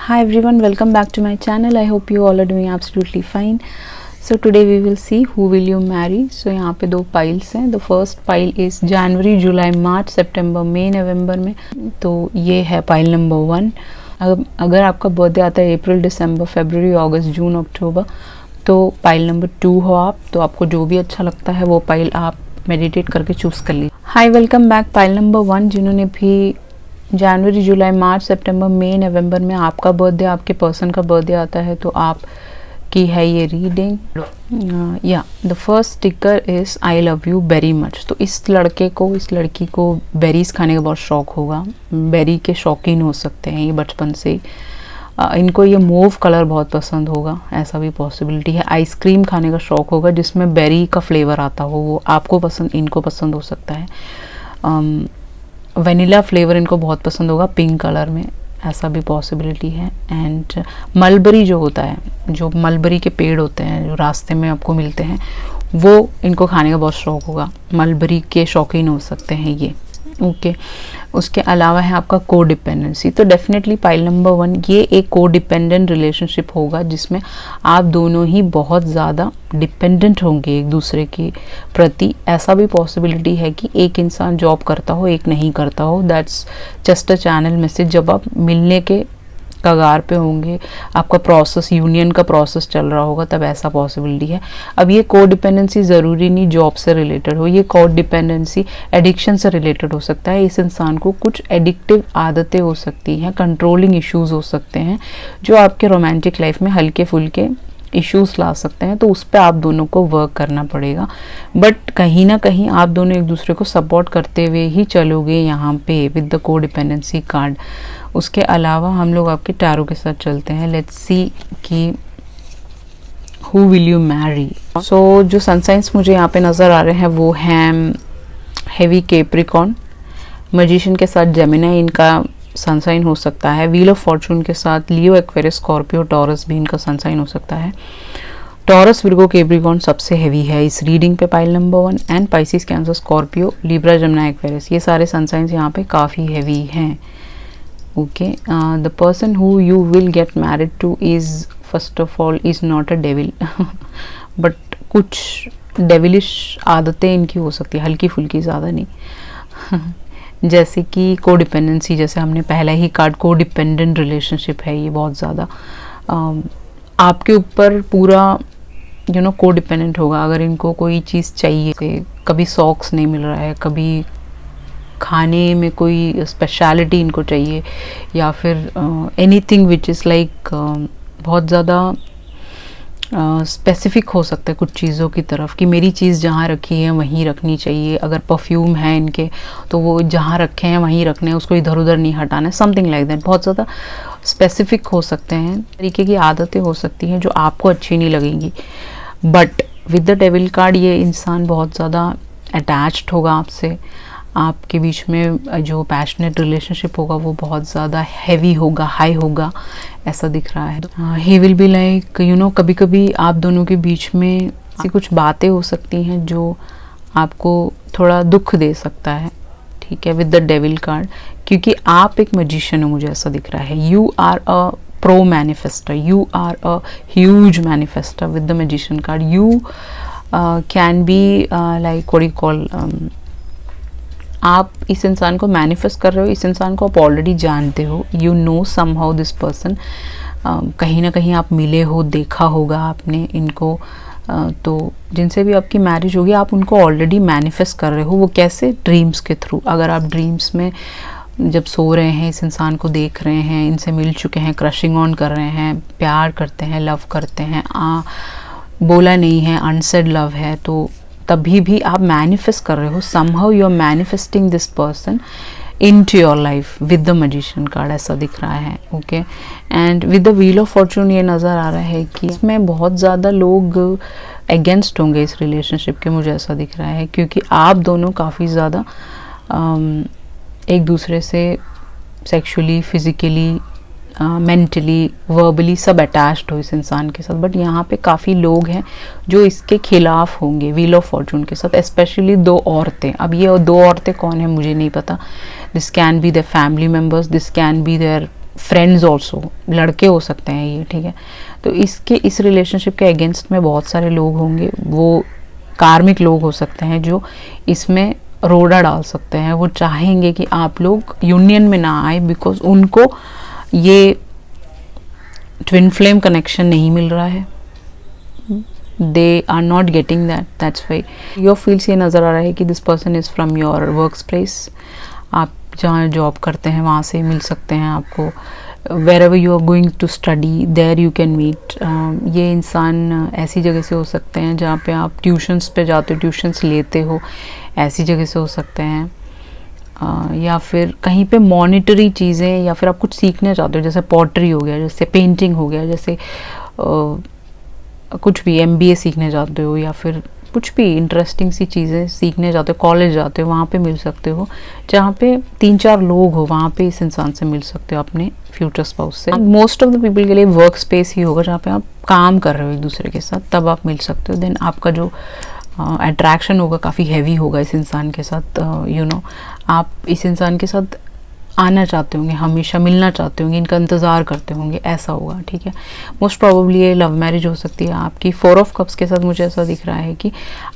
Hi everyone, welcome back to my channel. I hope you all are doing absolutely fine. So today we will see who will you marry. So यहाँ पे दो piles हैं. The first pile is January, July, March, September, May, November में. तो ये है pile number 1. अगर आपका बर्थडे आता है अप्रैल, दिसंबर, फरवरी, अगस्त, जून, अक्टूबर, तो पाइल नंबर 2 हो आप. तो आपको जो भी अच्छा लगता है वो पाइल आप मेडिटेट करके चूज़ कर लीजिए. हाय, वेलकम बैक. पाइल नंबर 1 जिन्होंने भी जनवरी, जुलाई, मार्च, सितंबर, मई, नवंबर में आपका बर्थडे, आपके पर्सन का बर्थडे आता है तो आप की है ये रीडिंग. या the first sticker is I love you very much. तो इस लड़के को, इस लड़की को बेरीज खाने का बहुत शौक होगा. बेरी के शौकीन हो सकते हैं ये बचपन से. इनको ये मूव कलर बहुत पसंद होगा, ऐसा भी पॉसिबिलिटी है. आइसक्रीम खाने का शौक होगा जिसमें बेरी का फ्लेवर आता हो, वो आपको पसंद, इनको पसंद हो सकता है. वनीला फ्लेवर इनको बहुत पसंद होगा पिंक कलर में, ऐसा भी पॉसिबिलिटी है. एंड मलबरी जो होता है, जो मलबरी के पेड़ होते हैं जो रास्ते में आपको मिलते हैं, वो इनको खाने का बहुत शौक होगा. मलबरी के शौकीन हो सकते हैं ये. ओके. उसके अलावा है आपका को डिपेंडेंसी. तो डेफिनेटली पाइल नंबर 1 ये एक को डिपेंडेंट रिलेशनशिप होगा जिसमें आप दोनों ही बहुत ज़्यादा डिपेंडेंट होंगे एक दूसरे के प्रति. ऐसा भी पॉसिबिलिटी है कि एक इंसान जॉब करता हो, एक नहीं करता हो. That's just a channel message. जब आप मिलने के कगार पे होंगे, आपका प्रोसेस, यूनियन का प्रोसेस चल रहा होगा, तब ऐसा पॉसिबिलिटी है. अब ये को डिपेंडेंसी ज़रूरी नहीं जॉब से रिलेटेड हो. ये को डिपेंडेंसी एडिक्शन से रिलेटेड हो सकता है. इस इंसान को कुछ एडिक्टिव आदतें हो सकती हैं, कंट्रोलिंग इश्यूज हो सकते हैं जो आपके रोमांटिक लाइफ में हल्के फुल्के इश्यूज ला सकते हैं. तो उस पर आप दोनों को वर्क करना पड़ेगा. बट कहीं ना कहीं आप दोनों एक दूसरे को सपोर्ट करते हुए ही चलोगे यहाँ पे विद द को डिपेंडेंसी कार्ड. उसके अलावा हम लोग आपके टैरो के साथ चलते हैं. लेट्स सी कि हु विल यू मैरी. सो जो सनसाइंस मुझे यहाँ पे नज़र आ रहे हैं वो हैं हेवी कैप्रिकॉर्न, मैजिशियन के साथ जेमिनी इनका सनसाइन हो सकता है. व्हील ऑफ फॉर्चून के साथ लियो, एक्वेरियस, स्कॉर्पियो, टॉरस भी इनका सनसाइन हो सकता है. टॉरस, विर्गो, कैप्रिकॉर्न सबसे हैवी है इस रीडिंग पे pile number 1. And Pisces, cancer, Scorpio, Libra, Gemini, Aquarius, ये सारे सनसाइंस यहाँ पे काफ़ी हैवी हैं. Okay. The person who you will get married two is first of all is not a devil but कुछ डेविलिश आदतें इनकी हो सकती है, हल्की फुल्की, ज़्यादा नहीं. जैसे कि को डिपेंडेंसी, जैसे हमने पहला ही कार्ड, को डिपेंडेंट रिलेशनशिप है ये बहुत ज़्यादा. आपके ऊपर पूरा को डिपेंडेंट होगा. अगर इनको कोई चीज़ चाहिए, कभी सॉक्स नहीं मिल रहा है, कभी खाने में कोई स्पेशलिटी इनको चाहिए, या फिर एनीथिंग विच इज़ लाइक बहुत ज़्यादा स्पेसिफिक हो सकता है कुछ चीज़ों की तरफ, कि मेरी चीज़ जहाँ रखी है वहीं रखनी चाहिए. अगर परफ्यूम है इनके तो वो जहाँ रखे हैं वहीं रखने हैं, उसको इधर उधर नहीं हटाना है. Something like that. बहुत ज़्यादा स्पेसिफिक हो सकते हैं, तरीके की आदतें हो सकती हैं जो आपको अच्छी नहीं लगेंगी. But with the devil card ये इंसान बहुत ज़्यादा अटैच्ड होगा आपसे. आपके बीच में जो पैशनेट रिलेशनशिप होगा वो बहुत ज़्यादा हैवी होगा, हाई होगा, ऐसा दिख रहा है. ही विल बी लाइक कभी कभी आप दोनों के बीच में ऐसी कुछ बातें हो सकती हैं जो आपको थोड़ा दुख दे सकता है. ठीक है, विद द डेविल कार्ड, क्योंकि आप एक मैजिशियन हो, मुझे ऐसा दिख रहा है. You are a pro manifester, you are a huge manifester with the magician card. You can be like what you call, आप इस इंसान को मैनिफेस्ट कर रहे हो, इस इंसान को आप ऑलरेडी जानते हो. You know somehow this person. कहीं ना कहीं आप मिले हो, देखा होगा आपने इनको. तो जिनसे भी आपकी मैरिज होगी आप उनको ऑलरेडी मैनिफेस्ट कर रहे हो. वो कैसे? ड्रीम्स के थ्रू. अगर आप ड्रीम्स में जब सो रहे हैं, इस इंसान को देख रहे हैं, इनसे मिल चुके हैं, क्रशिंग ऑन कर रहे हैं, प्यार करते हैं, लव करते हैं, बोला नहीं है, अनसेड लव है, तो तभी भी आप मैनिफेस्ट कर रहे हो. Somehow you are manifesting this person into your life with the magician card, ऐसा दिख रहा है. Okay. And with the wheel of fortune ये नज़र आ रहा है कि इसमें बहुत ज़्यादा लोग अगेंस्ट होंगे इस रिलेशनशिप के, मुझे ऐसा दिख रहा है, क्योंकि आप दोनों काफ़ी ज़्यादा एक दूसरे से सेक्सुअली, फिज़िकली, मेंटली, वर्बली सब अटैच्ड हो इस इंसान के साथ. बट यहाँ पे काफ़ी लोग हैं जो इसके खिलाफ होंगे व्हील ऑफ फॉर्चून के साथ, स्पेशली 2 औरतें. अब ये 2 औरतें कौन है मुझे नहीं पता. This can be their family members, this can be their friends also, लड़के हो सकते हैं ये, ठीक है। तो इस रिलेशनशिप के अगेंस्ट में बहुत सारे लोग होंगे, वो कार्मिक लोग हो सकते हैं जो इसमें रोड़ा डाल सकते हैं। वो चाहेंगे कि आप लोग यूनियन में ना आए बिकॉज उनको ये ट्विन फ्लेम कनेक्शन नहीं मिल रहा है, they are not getting that's why your feels. ये नज़र आ रहा है कि this person is from your work space, आप जहाँ जॉब करते हैं वहाँ से मिल सकते हैं आपको। Wherever you are going to study there you can meet. ये इंसान ऐसी जगह से हो सकते हैं जहाँ पे आप ट्यूशन्स पे जाते हो, ट्यूशन्स लेते हो, ऐसी जगह से हो सकते हैं। या फिर कहीं पे मॉनिटरी चीज़ें, या फिर आप कुछ सीखना चाहते हो, जैसे पॉटरी हो गया, जैसे पेंटिंग हो गया, जैसे कुछ भी MBA सीखने जाते हो, या फिर कुछ भी इंटरेस्टिंग सी चीज़ें सीखने जाते हो, कॉलेज जाते हो, वहाँ पे मिल सकते हो। जहाँ पे 3-4 लोग हो वहाँ पे इस इंसान से मिल सकते हो, अपने फ्यूचर स्पाउस से। मोस्ट ऑफ द पीपल के लिए वर्क स्पेस ही होगा जहाँ पे आप काम कर रहे हो एक दूसरे के साथ, तब आप मिल सकते हो। देन आपका जो अट्रैक्शन होगा काफ़ी हैवी होगा इस इंसान के साथ। यू नो आप इस इंसान के साथ आना चाहते होंगे, हमेशा मिलना चाहते होंगे, इनका इंतज़ार करते होंगे, ऐसा होगा, ठीक है। मोस्ट प्रोबेबली ये लव मैरिज हो सकती है आपकी। 4 ऑफ कप्स के साथ मुझे ऐसा दिख रहा है कि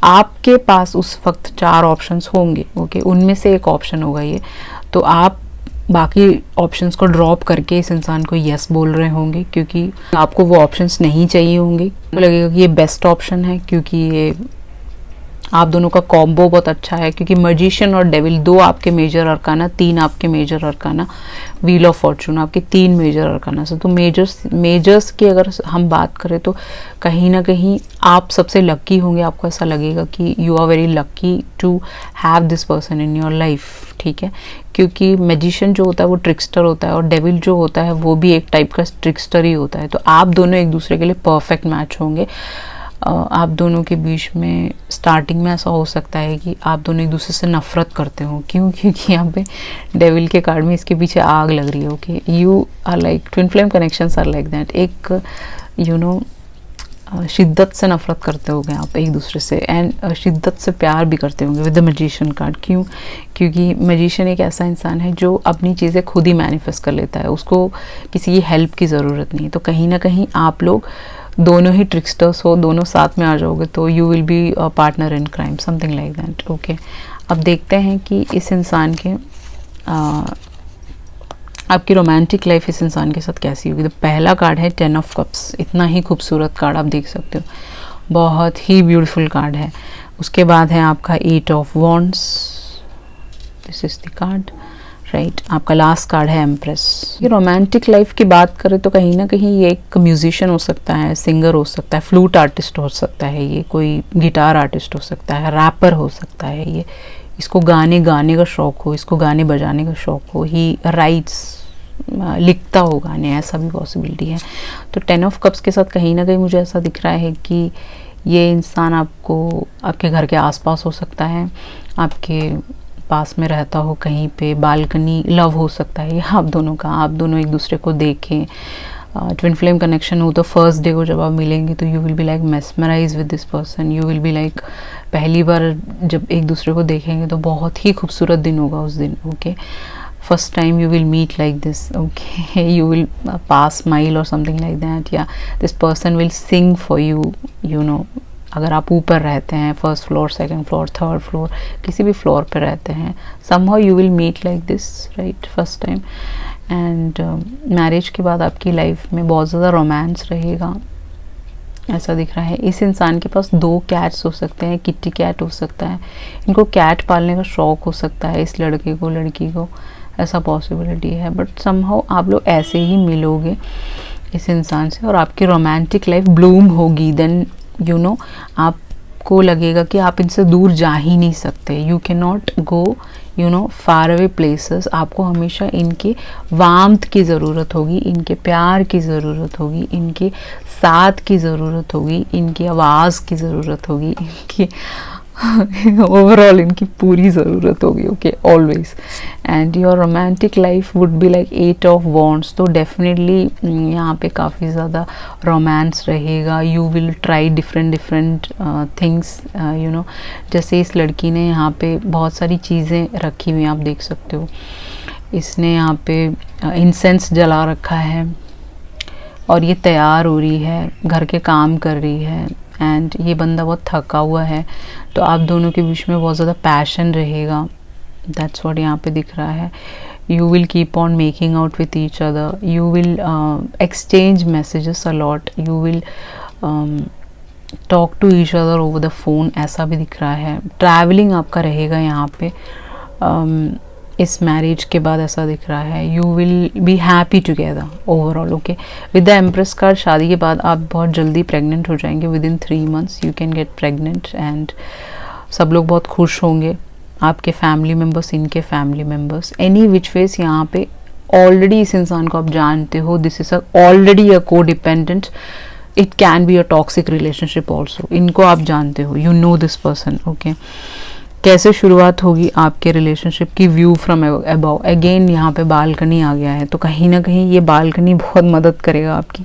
आपके पास उस वक्त 4 ऑप्शंस होंगे, ओके, उनमें से एक ऑप्शन होगा ये। तो आप बाकी ऑप्शंस को ड्रॉप करके इस इंसान को यस बोल रहे होंगे, क्योंकि आपको वो ऑप्शंस नहीं चाहिए होंगे। लगेगा कि ये बेस्ट ऑप्शन है, क्योंकि ये आप दोनों का कॉम्बो बहुत अच्छा है, क्योंकि मैजिशियन और डेविल 2 आपके मेजर अरकाना, 3 आपके major arcana, wheel of fortune आपके 3 मेजर अरकाना से। तो मेजर्स की अगर हम बात करें तो कहीं ना कहीं आप सबसे लकी होंगे। आपको ऐसा लगेगा कि you are very lucky to have this person in your life, ठीक है। क्योंकि मैजिशियन जो होता है वो ट्रिक्स्टर होता है, और डेविल जो होता है वो भी एक टाइप का ट्रिक्स्टर ही होता है। तो आप दोनों एक दूसरे के लिए परफेक्ट मैच होंगे। आप दोनों के बीच में स्टार्टिंग में ऐसा हो सकता है कि आप दोनों एक दूसरे से नफरत करते हो। क्यों? क्योंकि यहाँ पे डेविल के कार्ड में इसके पीछे आग लग रही है, okay. You are like twin flame connections are like that. एक यू नो शिद्दत से नफरत करते होंगे आप एक दूसरे से, एंड शिद्दत से प्यार भी करते होंगे विद द मैजिशियन कार्ड। क्यों? क्योंकि मैजिशियन एक ऐसा इंसान है जो अपनी चीज़ें खुद ही मैनिफेस्ट कर लेता है, उसको किसी की हेल्प की ज़रूरत नहीं। तो कहीं ना कहीं आप लोग दोनों ही ट्रिक्स्टर्स हो, दोनों साथ में आ जाओगे तो you will be a partner in crime, something like that, okay. अब देखते हैं कि इस इंसान के आपकी रोमांटिक लाइफ इस इंसान के साथ कैसी होगी। तो पहला कार्ड है 10 ऑफ कप्स। इतना ही खूबसूरत कार्ड आप देख सकते हो, बहुत ही ब्यूटीफुल कार्ड है। उसके बाद है आपका 8 of wands, this is the card, right. आपका लास्ट कार्ड है एम्प्रेस। ये रोमांटिक लाइफ की बात करें तो कहीं ना कहीं ये एक म्यूजिशियन हो सकता है, सिंगर हो सकता है, फ्लूट आर्टिस्ट हो सकता है, ये कोई गिटार आर्टिस्ट हो सकता है, रैपर हो सकता है, ये इसको गाने का शौक हो, इसको गाने बजाने का शौक हो, ही राइट्स लिखता हो गाने, ऐसा भी पॉसिबिलिटी है। तो 10 ऑफ कप्स के साथ कहीं ना कहीं मुझे ऐसा दिख रहा है कि ये इंसान आपको आपके घर के आसपास हो सकता है, आपके पास में रहता हो कहीं पे, बालकनी लव हो सकता है ये आप दोनों का। आप दोनों एक दूसरे को देखें, ट्विन फ्लेम कनेक्शन हो तो फर्स्ट डे को जब आप मिलेंगे तो you will be like mesmerise with this person. You will be like पहली बार जब एक दूसरे को देखेंगे तो बहुत ही खूबसूरत दिन होगा उस दिन, okay. First time you will meet like this, okay. You will pass smile or something like that, yeah. This person will sing for you, you know. अगर आप ऊपर रहते हैं, first floor, second floor, third floor, किसी भी floor पे रहते हैं, somehow you will meet like this, right, first time. And marriage के बाद आपकी लाइफ में बहुत ज़्यादा रोमांस रहेगा, ऐसा दिख रहा है। इस इंसान के पास 2 कैट्स हो सकते हैं, किट्टी कैट हो सकता है, इनको कैट पालने का शौक हो सकता है इस लड़के को, लड़की को, ऐसा पॉसिबिलिटी है। बट समहाउ आप लोग ऐसे ही मिलोगे इस इंसान से और आपकी रोमांटिक लाइफ ब्लूम होगी। देन यू नो आपको लगेगा कि आप इनसे दूर जा ही नहीं सकते, you can not go you know far away places. आपको हमेशा इनके वार्मथ की ज़रूरत होगी, इनके प्यार की ज़रूरत होगी, इनके साथ की ज़रूरत होगी, इनकी आवाज़ की ज़रूरत होगी, इनकी ओवरऑल इनकी पूरी ज़रूरत होगी, okay, always. And your romantic life would be like 8 of wands. तो डेफिनेटली यहाँ पे काफ़ी ज़्यादा रोमांस रहेगा। You will try different things, you know. जैसे इस लड़की ने यहाँ पे बहुत सारी चीज़ें रखी हुई हैं, आप देख सकते हो। इसने यहाँ पे इंसेंस जला रखा है और ये तैयार हो रही है, घर के काम कर रही है एंड ये बंदा बहुत थका हुआ है। तो आप दोनों के बीच में बहुत ज़्यादा पैशन रहेगा, दैट्स व्हाट यहाँ पे दिख रहा है। You will keep on making out with each other, you will exchange messages a lot, you will talk to each other over the phone, ऐसा भी दिख रहा है। ट्रैवलिंग आपका रहेगा यहाँ पे इस मैरिज के बाद, ऐसा दिख रहा है। You will be happy together overall, okay. With the empress card, शादी के बाद आप बहुत जल्दी प्रेग्नेंट हो जाएंगे, with in 3 months you can get pregnant and सब लोग बहुत खुश होंगे, आपके फैमिली मेम्बर्स, इनके family members, any which ways यहाँ पे ऑलरेडी इस इंसान को आप जानते हो, दिस इज ऑलरेडी अ को dependent, it can be a toxic relationship also. इनको आप जानते हो, you no this person, okay. कैसे शुरुआत होगी आपके रिलेशनशिप की, व्यू फ्रॉम अबव। अगेन यहाँ पे बालकनी आ गया है, तो कहीं ना कहीं ये बालकनी बहुत मदद करेगा आपकी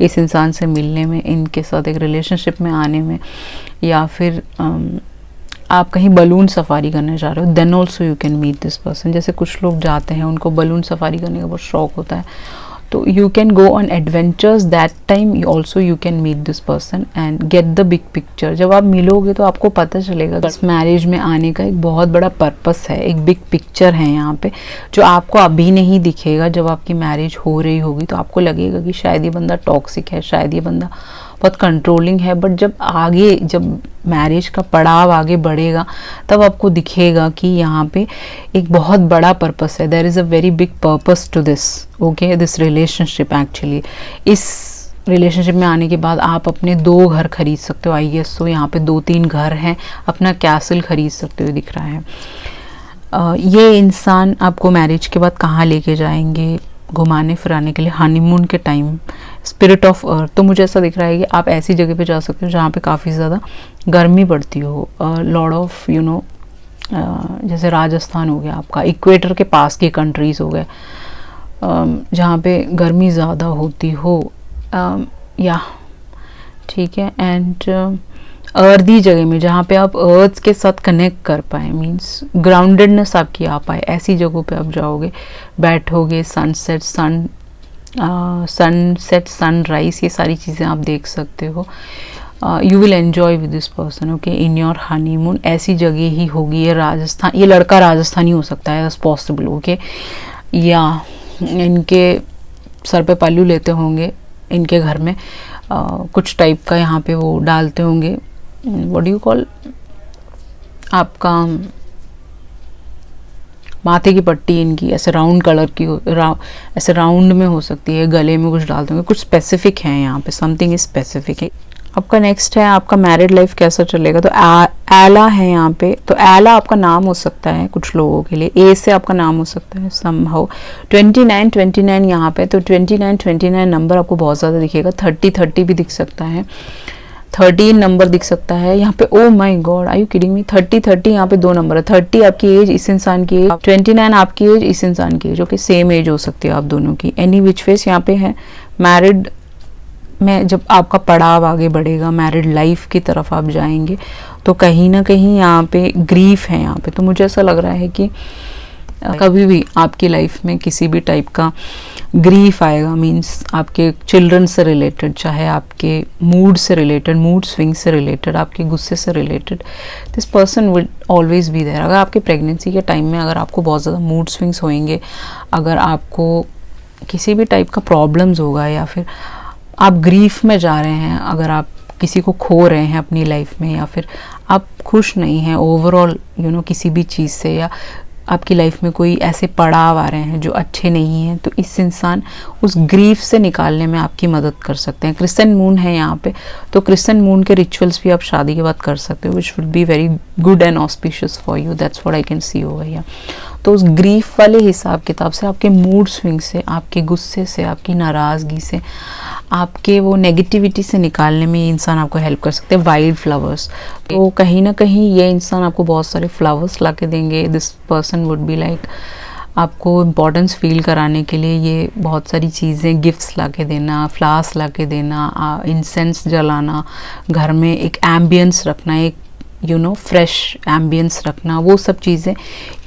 इस इंसान से मिलने में, इनके साथ एक रिलेशनशिप में आने में, या फिर आप कहीं बलून सफारी करने जा रहे हो, then also you can meet this person. जैसे कुछ लोग जाते हैं, उनको बलून सफारी करने का बहुत शौक होता है, तो you can go on adventures that time also you can meet this person and get the big picture. जब आप मिलोगे तो आपको पता चलेगा इस मैरिज में आने का एक बहुत बड़ा पर्पस है, एक बिग पिक्चर है यहाँ पे, जो आपको अभी नहीं दिखेगा। जब आपकी मैरिज हो रही होगी तो आपको लगेगा कि शायद ये बंदा टॉक्सिक है, शायद ये बंदा बहुत कंट्रोलिंग है, बट जब आगे, जब मैरिज का पड़ाव आगे बढ़ेगा, तब आपको दिखेगा कि यहाँ पे एक बहुत बड़ा पर्पस है। There is a very big purpose to this, okay, this relationship. Actually इस रिलेशनशिप में आने के बाद आप अपने 2 घर खरीद सकते हो, आई गेस सो। यहाँ पे 2-3 घर हैं, अपना कैसल खरीद सकते हो, दिख रहा है। ये इंसान आपको मैरिज के बाद कहाँ लेके जाएंगे घुमाने फिराने के लिए, हनीमून के टाइम, स्पिरिट ऑफ अर्थ। तो मुझे ऐसा दिख रहा है कि आप ऐसी जगह पे जा सकते हो जहाँ पे काफ़ी ज़्यादा गर्मी पड़ती हो, लॉर्ड ऑफ यू नो, जैसे राजस्थान हो गया आपका, इक्वेटर के पास के कंट्रीज़ हो गए, जहाँ पे गर्मी ज़्यादा होती हो, या ठीक है। एंड अर्दी जगह में, जहाँ पे आप अर्थ के साथ कनेक्ट कर पाए, मीन्स ग्राउंडेडनेस आपकी आ पाए, ऐसी जगहों पे आप जाओगे, बैठोगे, सनसेट, सनराइज, ये सारी चीज़ें आप देख सकते हो। You will enjoy with this person, okay, in your honeymoon. ऐसी जगह ही होगी, ये राजस्थान, ये लड़का राजस्थानी हो सकता है, दैट्स पॉसिबल, ओके। या इनके सर पे पल्लू लेते होंगे, इनके घर में कुछ टाइप का यहाँ पे वो डालते होंगे, व्हाट डू यू कॉल, आपका माथे की पट्टी इनकी ऐसे राउंड कलर की ऐसे राउंड में हो सकती है, गले में कुछ डालते होंगे, कुछ स्पेसिफिक है यहाँ पे, समथिंग इज स्पेसिफिक है। आपका नेक्स्ट है आपका मैरिड लाइफ कैसा चलेगा, तो एला है यहाँ पे। तो एला आपका नाम हो सकता है कुछ लोगों के लिए, ए से आपका नाम हो सकता है समहाउ। 29 यहाँ पे, तो 29 नंबर आपको बहुत ज़्यादा दिखेगा, 30 भी दिख सकता है, 13 नंबर दिख सकता है यहाँ पे। Oh my god, are you kidding me, 30 यहाँ पे 2 नंबर है। 30 आपकी एज, इस इंसान की एज, 29 आपकी एज, इस इंसान की एज, ओके, सेम एज हो सकती है आप दोनों की। एनी विच फेस यहाँ पे है मैरिड में, जब आपका पड़ाव आगे बढ़ेगा, मैरिड लाइफ की तरफ आप जाएंगे, तो कहीं ना कहीं यहाँ पे ग्रीफ है यहाँ पे। तो मुझे ऐसा लग रहा है कि कभी भी आपकी लाइफ में किसी भी टाइप का ग्रीफ आएगा, मीन्स आपके चिल्ड्रन से रिलेटेड, चाहे आपके मूड से रिलेटेड, मूड स्विंग से रिलेटेड, आपके गुस्से से related, this person will always be there. अगर आपके प्रेगनेंसी के टाइम में अगर आपको बहुत ज़्यादा मूड स्विंग्स होंगे, अगर आपको किसी भी टाइप का प्रॉब्लम्स होगा, या फिर आप ग्रीफ में जा रहे हैं, अगर आप किसी को खो रहे हैं अपनी लाइफ में, या फिर आप खुश नहीं हैं ओवरऑल यू नो किसी भी चीज़ से, या आपकी लाइफ में कोई ऐसे पड़ाव आ रहे हैं जो अच्छे नहीं हैं, तो इस इंसान उस ग्रीफ से निकालने में आपकी मदद कर सकते हैं। क्रिस्टन मून है यहाँ पे, तो क्रिस्टन मून के रिचुअल्स भी आप शादी के बाद कर सकते हो, which will be very good and auspicious for you, that's what I can see over here. तो उस ग्रीफ वाले हिसाब किताब से, आपके मूड स्विंग से, आपके गुस्से से, आपकी नाराज़गी से, आपके वो नेगेटिविटी से निकालने में ये इंसान आपको हेल्प कर सकते हैं। वाइल्ड फ्लावर्स, तो कहीं ना कहीं ये इंसान आपको बहुत सारे फ्लावर्स ला के देंगे। This person would be like, आपको इम्पोर्टेंस फील कराने के लिए ये बहुत सारी चीज़ें, गिफ्ट्स ला के देना, फ्लावर्स ला के देना, इंसेंस जलाना, घर में एक एम्बियंस रखना, एक फ्रेश एम्बियंस रखना, वो सब चीज़ें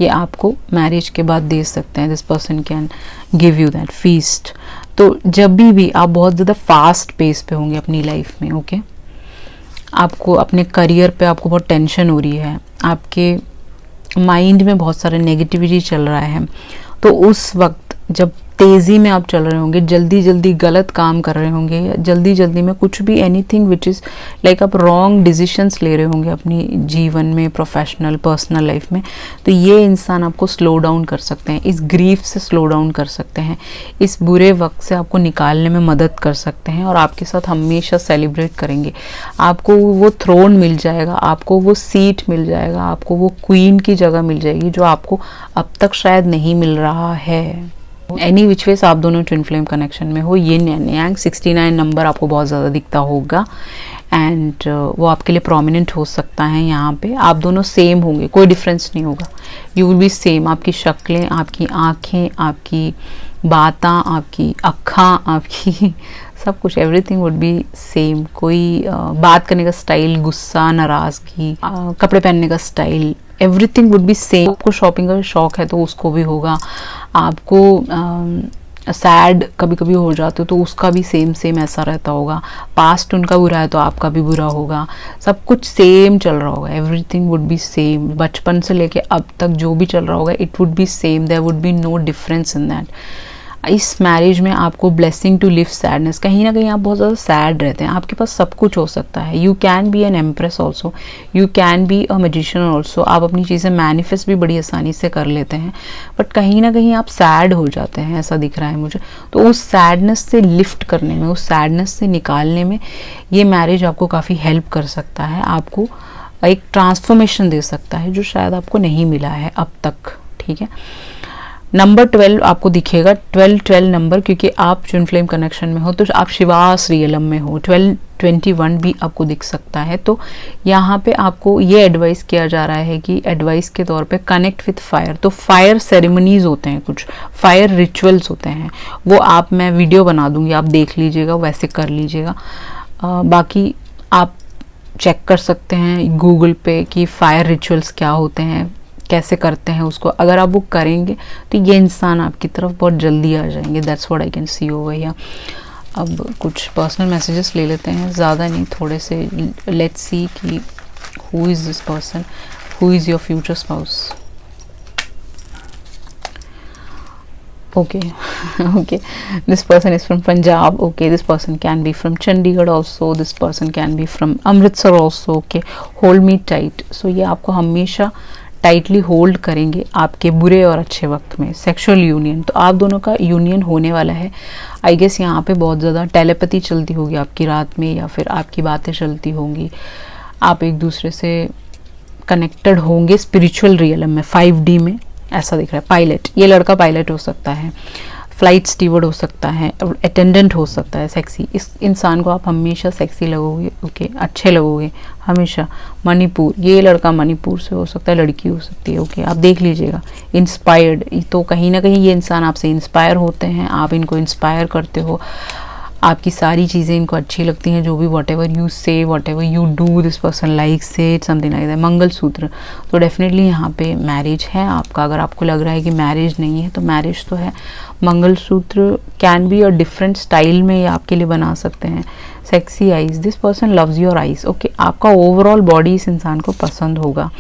ये आपको मैरिज के बाद दे सकते हैं. This person can give you that feast. तो जब भी आप बहुत ज़्यादा फास्ट पेस पे होंगे अपनी लाइफ में, ओके, आपको अपने करियर पे आपको बहुत टेंशन हो रही है, आपके माइंड में बहुत सारे नेगेटिविटी चल रहा है, तो उस वक्त जब तेज़ी में आप चल रहे होंगे, जल्दी जल्दी गलत काम कर रहे होंगे, या जल्दी जल्दी में कुछ भी एनीथिंग विच इज़ लाइक आप रॉन्ग डिसीजंस ले रहे होंगे अपनी जीवन में, प्रोफेशनल पर्सनल लाइफ में, तो ये इंसान आपको स्लो डाउन कर सकते हैं, इस ग्रीफ से स्लो डाउन कर सकते हैं, इस बुरे वक्त से आपको निकालने में मदद कर सकते हैं, और आपके साथ हमेशा सेलिब्रेट करेंगे. आपको वो थ्रोन मिल जाएगा, आपको वो सीट मिल जाएगा, आपको वो क्वीन की जगह मिल जाएगी जो आपको अब तक शायद नहीं मिल रहा है. एनी विच वेज आप दोनों ट्विन फ्लेम कनेक्शन में हो. ये यांग 69 नंबर आपको बहुत ज़्यादा दिखता होगा, एंड वो आपके लिए प्रोमिनेंट हो सकता है. यहाँ पे आप दोनों सेम होंगे, कोई डिफरेंस नहीं होगा. You will B same. आपकी शक्लें, आपकी आँखें, आपकी बातें, आपकी अक्खां, आपकी सब कुछ, एवरीथिंग वुड बी सेम. कोई बात करने का स्टाइल, गुस्सा, नाराज़गी, कपड़े पहनने का style, everything would be same. आपको शॉपिंग का शौक है तो उसको भी होगा. आपको सैड कभी कभी हो जाते हो तो उसका भी सेम ऐसा रहता होगा. पास्ट उनका बुरा है तो आपका भी बुरा होगा. सब कुछ सेम चल रहा होगा. Everything would be same. बचपन से लेके अब तक जो भी चल रहा होगा, it would be same. There would be no difference in that. इस मैरिज में आपको ब्लेसिंग टू लिव सैडनेस. कहीं ना कहीं आप बहुत ज़्यादा सैड रहते हैं. आपके पास सब कुछ हो सकता है. You can be an empress also, you can be a magician also. आप अपनी चीज़ें मैनिफेस्ट भी बड़ी आसानी से कर लेते हैं, बट कहीं ना कहीं आप सैड हो जाते हैं, ऐसा दिख रहा है मुझे. तो उस सैडनेस से लिफ्ट करने में, उस सैडनेस से निकालने में ये मैरिज आपको काफ़ी हेल्प कर सकता है. आपको एक ट्रांसफॉर्मेशन दे सकता है जो शायद आपको नहीं मिला है अब तक. ठीक है. नंबर 12 आपको दिखेगा. 12 नंबर, क्योंकि आप ट्विन फ्लेम कनेक्शन में हो तो आप शिवास रियलम में हो. 1221 भी आपको दिख सकता है. तो यहाँ पे आपको ये एडवाइस किया जा रहा है कि एडवाइस के तौर पे कनेक्ट विथ फायर. तो फायर सेरेमनीज होते हैं, कुछ फायर रिचुअल्स होते हैं, वो मैं वीडियो बना दूंगी, आप देख लीजिएगा, वैसे कर लीजिएगा. बाकी आप चेक कर सकते हैं गूगल पे कि फायर रिचुअल्स क्या होते हैं, कैसे करते हैं उसको. अगर आप वो करेंगे तो ये इंसान आपकी तरफ बहुत जल्दी आ जाएंगे. That's what I can see over here. अब कुछ पर्सनल मैसेजेस ले लेते हैं, ज़्यादा नहीं, थोड़े से. लेट्स सी कि who is this person, who is your future spouse. okay okay, this person is from Punjab. Okay, this person can be from Chandigarh also, this person can be from Amritsar also. Okay, hold me tight. So ये आपको हमेशा tightly hold करेंगे आपके बुरे और अच्छे वक्त में. सेक्सुअल यूनियन, तो आप दोनों का यूनियन होने वाला है. आई गेस यहाँ पे बहुत ज़्यादा टेलीपैथी चलती होगी आपकी रात में, या फिर आपकी बातें चलती होंगी, आप एक दूसरे से कनेक्टेड होंगे स्पिरिचुअल रियलम में. 5D में ऐसा दिख रहा है. पायलट, ये लड़का पायलट हो सकता है, फ्लाइट स्टीवर्ड हो सकता है, अटेंडेंट हो सकता है. सेक्सी, इस इंसान को आप हमेशा सेक्सी लगोगे. ओके, अच्छे लगोगे हमेशा. मणिपुर, ये लड़का मणिपुर से हो सकता है, लड़की हो सकती है. ओके, आप देख लीजिएगा. इंस्पायर्ड, तो कहीं ना कहीं ये इंसान आपसे इंस्पायर होते हैं, आप इनको इंस्पायर करते हो, आपकी सारी चीज़ें इनको अच्छी लगती हैं, जो भी वॉट एवर यू से, what ever you do, this person likes it, something like that. Mangalsutra, तो डेफिनेटली यहाँ पे मैरिज है आपका. अगर आपको लग रहा है कि मैरिज नहीं है तो मैरिज तो है. Mangalsutra can be a different style में ये आपके लिए बना सकते हैं. Sexy eyes, this person loves your eyes. Okay, आपका ओवरऑल बॉडी इस इंसान को पसंद होगा,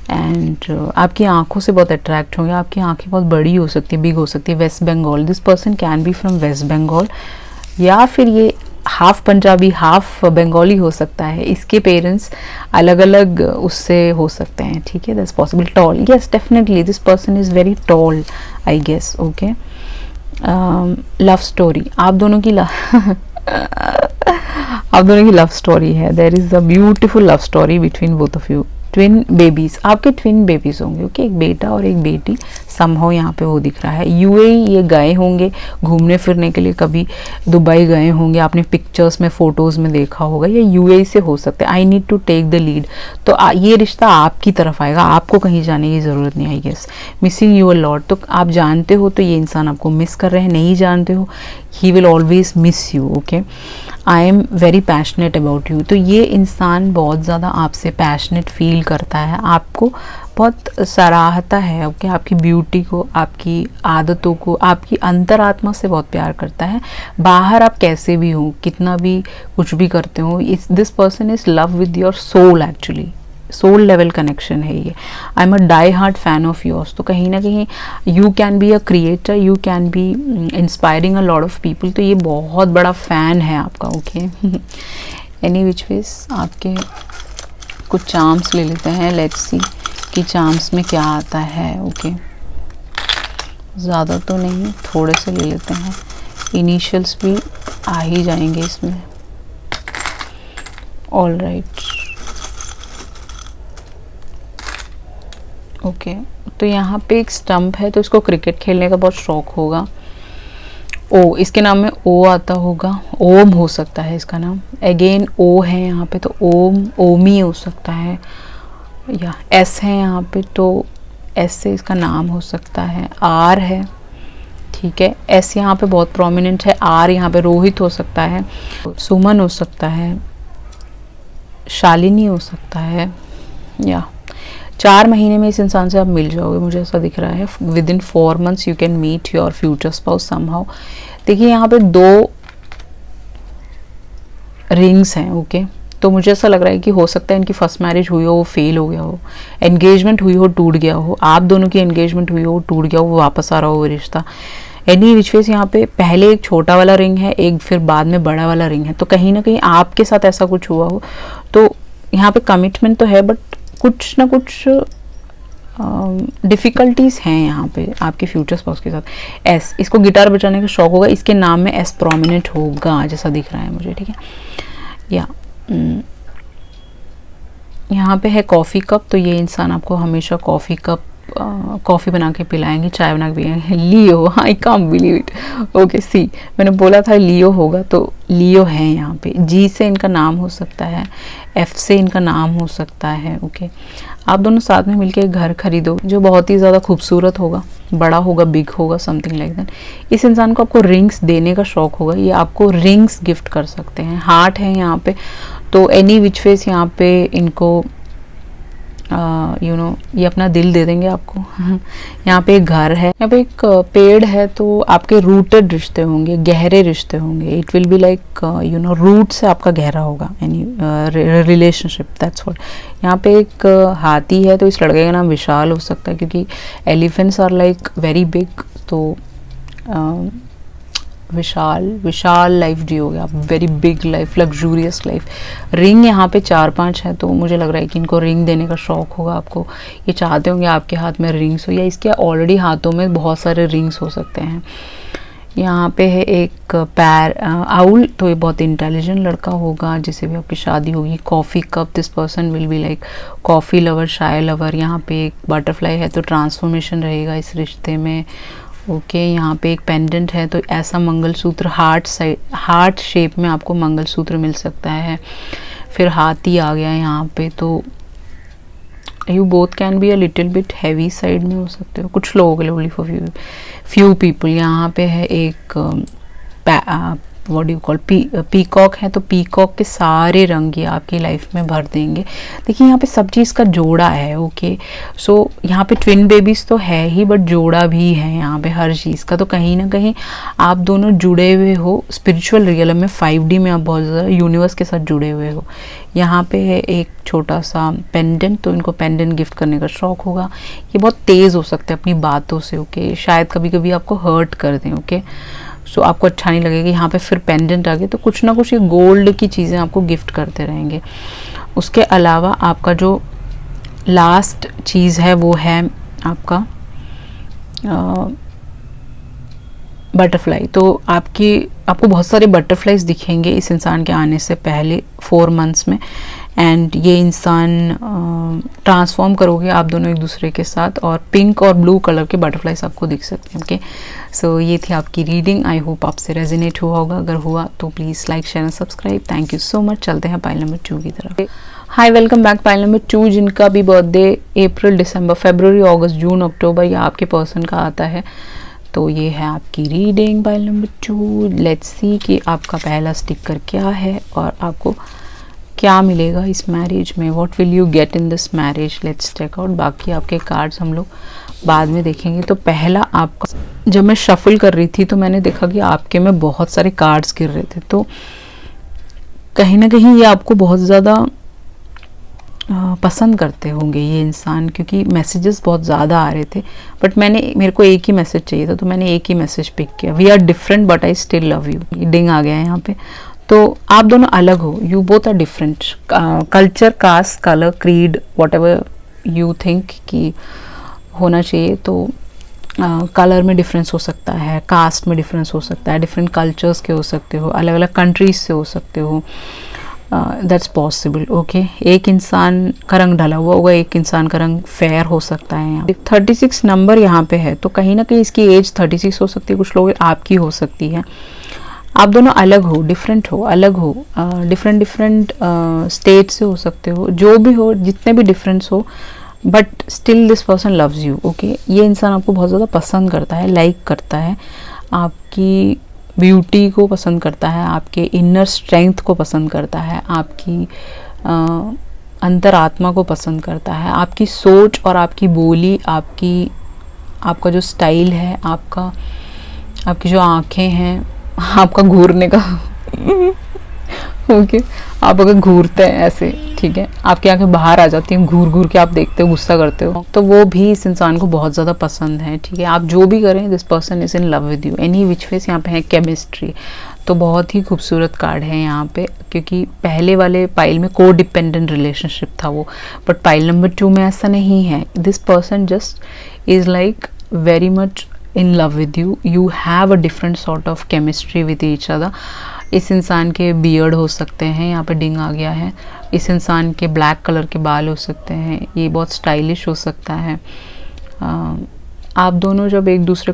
एंड आपकी आंखों से बहुत अट्रैक्ट होंगे. आपकी आंखें बहुत बड़ी हो सकती है, बिग हो सकती है. West Bengal, this person can be from West Bengal, या फिर ये हाफ पंजाबी हाफ बंगाली हो सकता है. इसके पेरेंट्स अलग अलग उससे हो सकते हैं. ठीक है, that's possible. Tall, yes definitely this person is very tall I guess. Okay, love story, आप दोनों की आप दोनों की लव स्टोरी है. There is a beautiful love story between both of you. Twin babies, आपके ट्विन बेबीज होंगे. Okay, एक बेटा और एक बेटी, समहाउ यहाँ पे वो दिख रहा है। यूएई ये गए होंगे घूमने फिरने के लिए, कभी दुबई गए होंगे, आपने पिक्चर्स में फोटोज में देखा होगा, या यूएई से हो सकता है। I need to take the lead, तो ये रिश्ता आपकी तरफ आएगा, आपको कहीं जाने की ज़रूरत नहीं। I guess missing you a lot, तो आप जानते हो तो ये इंसान आपको मिस कर रहे हैं, नहीं जानते हो he will always miss you. Okay, I am very passionate about you, तो ये इंसान बहुत ज़्यादा आपसे पैशनेट फील करता है, आपको बहुत सराहता है। ओके, आपकी ब्यूटी को, आपकी आदतों को, आपकी अंतरात्मा से बहुत प्यार करता है। बाहर आप कैसे भी हो, कितना भी कुछ भी करते हो, this person is love with your soul, actually soul level connection है ये। I am a die hard fan of yours, तो कहीं ना कहीं you can be a creator, you can be inspiring a lot of people, तो ये बहुत बड़ा फैन है आपका। ओके, एनी विच वेज आपके कुछ चार्म्स ले लेते हैं, लेट्स सी कि चार्म्स में क्या आता है। ओके, ज़्यादा तो नहीं, थोड़े से ले लेते हैं, इनिशियल्स भी आ ही जाएंगे इसमें। ऑल राइट, ओके, तो यहाँ पे एक स्टंप है, तो इसको क्रिकेट खेलने का बहुत शौक होगा। ओ, इसके नाम में ओ आता होगा, ओम हो सकता है इसका नाम, अगेन ओ है यहाँ पे, तो ओम, ओमी हो सकता है, या एस है यहाँ पे, तो एस से इसका नाम हो सकता है। आर है, ठीक है, एस यहाँ पे बहुत प्रोमिनेंट है, आर यहाँ पे रोहित हो सकता है, सुमन हो सकता है, शालिनी हो सकता है, या 4 महीने में इस इंसान से आप मिल जाओगे, मुझे ऐसा दिख रहा है। Within 4 months you can meet your future spouse somehow. देखिए यहाँ पे 2 रिंग्स हैं। ओके, तो मुझे ऐसा लग रहा है कि हो सकता है इनकी फर्स्ट मैरिज हुई हो, वो फेल हो गया हो, एंगेजमेंट हुई हो, टूट गया हो, आप दोनों की एंगेजमेंट हुई हो, टूट गया हो, वापस आ रहा हो वो रिश्ता। एनी विच वेज यहाँ पे पहले एक छोटा वाला रिंग है, एक फिर बाद में बड़ा वाला रिंग है, तो कहीं ना कहीं आपके साथ ऐसा कुछ हुआ हो, तो यहाँ पे कमिटमेंट तो है, बट कुछ ना कुछ डिफ़िकल्टीज हैं यहाँ पे आपके फ्यूचर स्पाउस के साथ। एस, इसको गिटार बजाने का शौक होगा, इसके नाम में एस प्रोमिनेंट होगा जैसा दिख रहा है मुझे, ठीक है। या यहाँ पे है कॉफ़ी कप, तो ये इंसान आपको हमेशा कॉफ़ी कप, कॉफ़ी बना के पिलाएंगे, चाय बना के पिलाएंगे। Leo, I can't believe it. Okay, see, मैंने बोला था लियो होगा, तो लियो है यहाँ पे। जी से इनका नाम हो सकता है, एफ से इनका नाम हो सकता है। ओके, आप दोनों साथ में मिलके एक घर खरीदो जो बहुत ही ज़्यादा खूबसूरत होगा, बड़ा होगा, बिग होगा, समथिंग लाइक दैट। इस इंसान को आपको रिंग्स देने का शौक होगा, ये आपको रिंग्स गिफ्ट कर सकते हैं। हार्ट है यहाँ पे, तो एनी विच फेस यहाँ पे इनको ये अपना दिल दे देंगे आपको। यहाँ पे एक घर है, यहाँ पे एक पेड़ है, तो आपके रूटेड रिश्ते होंगे, गहरे रिश्ते होंगे। It will be like root से आपका गहरा होगा एनी रिलेशनशिप, दैट्स व्हाट। यहाँ पे एक हाथी है, तो इस लड़के का नाम विशाल हो सकता है, क्योंकि elephants are like very big, तो विशाल लाइफ जियोगे आप, very big life, luxurious life. Ring यहाँ पे 4-5 है, तो मुझे लग रहा है कि इनको रिंग देने का शौक होगा आपको, ये चाहते होंगे आपके हाथ में रिंग्स हो, या इसके ऑलरेडी हाथों में बहुत सारे रिंग्स हो सकते हैं। यहाँ पे है एक आउल, तो ये बहुत इंटेलिजेंट लड़का होगा जिसे भी आपकी शादी होगी। Coffee cup, this person will be like coffee lover, चाय लवर। यहाँ पे एक बटरफ्लाई है, तो ट्रांसफॉर्मेशन रहेगा इस रिश्ते में। ओके, यहाँ पे एक पेंडेंट है, तो ऐसा मंगलसूत्र हार्ट शेप में आपको मंगलसूत्र मिल सकता है। फिर हाथी आ गया यहाँ पे, तो you both can be a little bit heavy side में हो सकते हो कुछ लोगों के लिए, ओनली फॉर फ्यू पीपल। यहाँ पे है एक what do you call, peacock है, तो पीकॉक के सारे रंग ये आपकी लाइफ में भर देंगे। देखिए यहाँ पे सब चीज़ का जोड़ा है। ओके, सो यहाँ पे ट्विन बेबीज तो है ही, बट जोड़ा भी है यहाँ पे हर चीज़ का, तो कहीं ना कहीं आप दोनों जुड़े हुए हो स्पिरिचुअल रियलम में, 5D में आप बहुत ज़्यादा यूनिवर्स के साथ जुड़े हुए हो। यहाँ पे है एक छोटा सा पेंडेंट, तो इनको पेंडेंट गिफ्ट करने का शौक होगा। ये बहुत तेज़ हो सकते हैं अपनी बातों से। ओके, शायद कभी कभी आपको हर्ट कर दें। ओके, सो आपको अच्छा नहीं लगेगा। यहाँ पे फिर पेंडेंट आ गए, तो कुछ ना कुछ ये गोल्ड की चीज़ें आपको गिफ्ट करते रहेंगे। उसके अलावा आपका जो लास्ट चीज़ है वो है आपका बटरफ्लाई। तो आपको बहुत सारे बटरफ्लाइज दिखेंगे इस इंसान के आने से पहले 4 months में। एंड ये इंसान ट्रांसफॉर्म करोगे आप दोनों एक दूसरे के साथ, और पिंक और ब्लू कलर के बटरफ्लाइज आपको दिख सकते हैं। ओके, सो ये थी आपकी रीडिंग। आई होप आपसे रेजोनेट हुआ होगा। अगर हुआ तो please like, share and subscribe. Thank you so much. चलते हैं पाइल नंबर 2 की तरफ। हाय, वेलकम बैक। पाइल नंबर 2 जिनका भी बर्थडे अप्रैल, दिसंबर, फरवरी, अगस्त, जून, अक्टूबर या आपके पर्सन का आता है, तो ये है आपकी reading pile number 2। Let's see कि आपका पहला स्टिकर क्या है और आपको क्या मिलेगा इस मैरिज में। What will you get in this marriage. Let's check out. बाकी आपके कार्ड्स हम लोग बाद में देखेंगे। तो पहला आपका, जब मैं शफल कर रही थी तो मैंने देखा कि आपके में बहुत सारे कार्ड्स गिर रहे थे, तो कहीं ना कहीं ये आपको बहुत ज़्यादा पसंद करते होंगे ये इंसान, क्योंकि मैसेजेस बहुत ज़्यादा आ रहे थे। बट मेरे को एक ही मैसेज चाहिए था, तो मैंने एक ही मैसेज पिक किया। We are different but I still love you. डिंग आ गया है यहाँ पे। तो आप दोनों अलग हो, you both are different. Culture, caste, colour, creed, whatever you think कि होना चाहिए, तो कलर में डिफरेंस हो सकता है, कास्ट में डिफरेंस हो सकता है, डिफरेंट कल्चर्स के हो सकते हो, अलग अलग कंट्रीज से हो सकते हो। That's possible. ओके, एक इंसान का रंग ढला हुआ होगा, एक इंसान का रंग फेयर हो सकता है। यहाँ 36 नंबर यहाँ पे है, तो कहीं ना कहीं इसकी एज 36 हो सकती है, कुछ लोग आपकी हो सकती है। आप दोनों अलग हो, डिफरेंट हो, अलग हो, डिफरेंट स्टेट से हो सकते हो, जो भी हो, जितने भी डिफरेंस हो, but still this person loves you. Okay, ये इंसान आपको बहुत ज़्यादा पसंद करता है, लाइक करता है, आपकी ब्यूटी को पसंद करता है, आपके इनर स्ट्रेंथ को पसंद करता है, आपकी अंतरात्मा को पसंद करता है, आपकी सोच और आपकी बोली, आपका जो स्टाइल है, आपकी जो आँखें हैं, आपका घूरने का ओके, आप अगर घूरते हैं ऐसे, ठीक है, आपकी आंखें बाहर आ जाती हैं, घूर घूर के आप देखते हो, गुस्सा करते हो, तो वो भी इस इंसान को बहुत ज़्यादा पसंद है। ठीक है, आप जो भी करें, this person is in love with you. Any which face यहाँ पे है केमिस्ट्री। तो बहुत ही खूबसूरत कार्ड है यहाँ पे, क्योंकि पहले वाले पाइल में को डिपेंडेंट रिलेशनशिप था वो, बट पाइल नंबर 2 में ऐसा नहीं है। This person just is like very much in love with you. You have a different sort of chemistry with each other. इस इंसान के बियर्ड हो सकते हैं, यहाँ पे डिंग आ गया है। इस इंसान के ब्लैक कलर के बाल हो सकते हैं, ये बहुत स्टाइलिश हो सकता है। आप दोनों जब एक दूसरे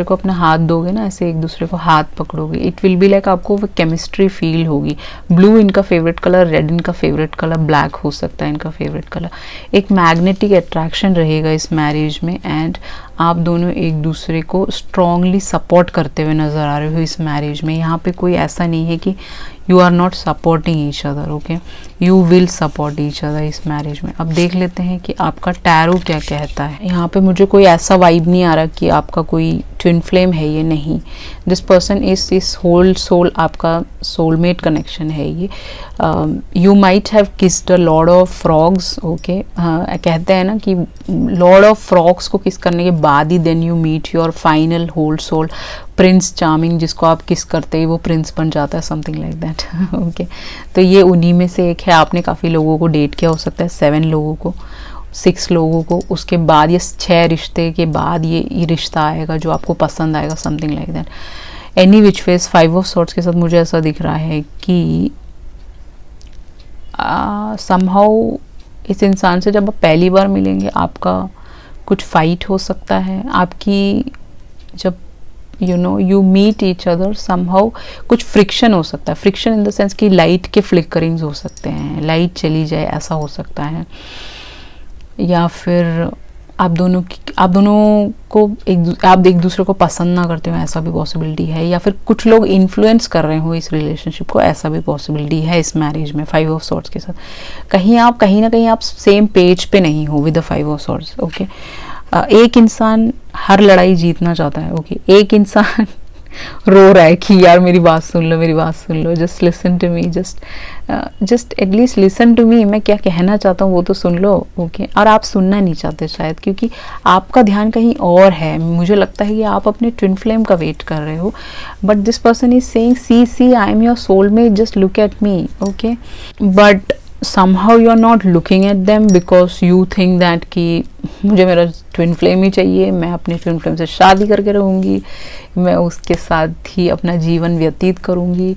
को अपना हाथ दोगे ना, ऐसे एक दूसरे को हाथ पकड़ोगे, इट विल बी लाइक आपको वो केमिस्ट्री फील होगी। ब्लू इनका फेवरेट कलर, रेड इनका फेवरेट कलर, ब्लैक हो सकता है इनका फेवरेट कलर। एक मैग्नेटिक अट्रैक्शन रहेगा इस मैरिज में, एंड आप दोनों एक दूसरे को स्ट्रांगली सपोर्ट करते हुए नज़र आ रहे हो इस मैरिज में। यहाँ पे कोई ऐसा नहीं है कि you are not supporting each other. Okay, you will support each other इस मैरिज में। अब देख लेते हैं कि आपका टैरो क्या कहता है। यहाँ पे मुझे कोई ऐसा वाइब नहीं आ रहा कि आपका कोई ट्विन फ्लेम है, ये नहीं। This person is whole soul, आपका सोलमेट कनेक्शन है ये। You might have kissed a lord of frogs. Okay, कहते हैं ना कि लॉर्ड ऑफ फ्रॉग्स को किस करने के बाद ही then you meet your final whole soul prince charming, जिसको आप किस करते ही वो प्रिंस बन जाता है, समथिंग लाइक दैट। ओके, तो ये उन्हीं में से एक है। आपने काफ़ी लोगों को डेट किया हो सकता है, 7 लोगों को, 6 लोगों को, उसके बाद ये 6 रिश्ते के बाद ये रिश्ता आएगा जो आपको पसंद आएगा, something like that. Any which phase 5 of sorts के साथ मुझे ऐसा दिख रहा है कि समहाउ इस इंसान से जब आप पहली बार मिलेंगे, आपका कुछ फाइट हो सकता है। आपकी जब you meet each other, somehow कुछ फ्रिक्शन हो सकता है। फ्रिक्शन इन द सेंस कि लाइट के फ्लिकरिंग्स हो सकते हैं, लाइट चली जाए, ऐसा हो सकता है। या फिर आप दोनों को आप एक दूसरे को पसंद ना करते हो, ऐसा भी पॉसिबिलिटी है। या फिर कुछ लोग इन्फ्लुएंस कर रहे हो इस रिलेशनशिप को, ऐसा भी पॉसिबिलिटी है इस मैरिज में 5 ऑफ सॉर्ट्स के साथ। कहीं ना कहीं आप सेम पेज पे नहीं हो with the 5 of sorts. Okay, एक इंसान हर लड़ाई जीतना चाहता है। ओके, एक इंसान रो रहा है कि यार मेरी बात सुन लो, just listen to me, just at least listen to me, मैं क्या कहना चाहता हूँ वो तो सुन लो। ओके, और आप सुनना नहीं चाहते शायद, क्योंकि आपका ध्यान कहीं और है। मुझे लगता है कि आप अपने ट्विन फ्लेम का वेट कर रहे हो, but this person is saying see I am your soulmate, just look at me. Okay, but somehow you are not looking at them because you think that कि मुझे मेरा ट्विन फ्लेम ही चाहिए, मैं अपने ट्विन फ्लेम से शादी करके रहूँगी, मैं उसके साथ ही अपना जीवन व्यतीत करूँगी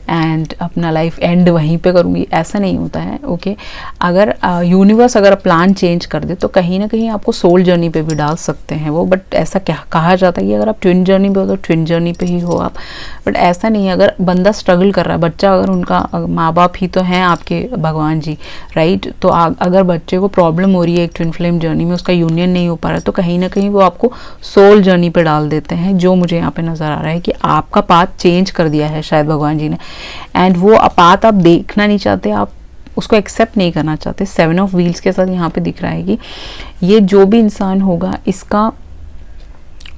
एंड अपना लाइफ एंड वहीं पे करूँगी, ऐसा नहीं होता है। ओके, अगर यूनिवर्स अगर प्लान चेंज कर दे तो कहीं ना कहीं आपको सोल जर्नी पे भी डाल सकते हैं वो, बट ऐसा क्या कहा जाता है कि अगर आप ट्विन जर्नी पे हो तो ट्विन जर्नी पे ही हो आप, बट ऐसा नहीं है। अगर बंदा स्ट्रगल कर रहा है, बच्चा अगर उनका माँ बाप ही तो हैं आपके भगवान जी, राइट, तो अगर बच्चे को प्रॉब्लम हो रही है एक ट्विन फ्लेम जर्नी में, उसका यूनियन नहीं हो पा रहा है, तो कहीं ना कहीं वो आपको सोल जर्नी पे डाल देते हैं, जो मुझे यहाँ पे नजर आ रहा है कि आपका पाथ चेंज कर दिया है शायद भगवान जी ने, एंड वो पाथ आप देखना नहीं चाहते, आप उसको एक्सेप्ट नहीं करना चाहते। 7 ऑफ व्हील्स के साथ यहाँ पे दिख रहा है कि ये जो भी इंसान होगा इसका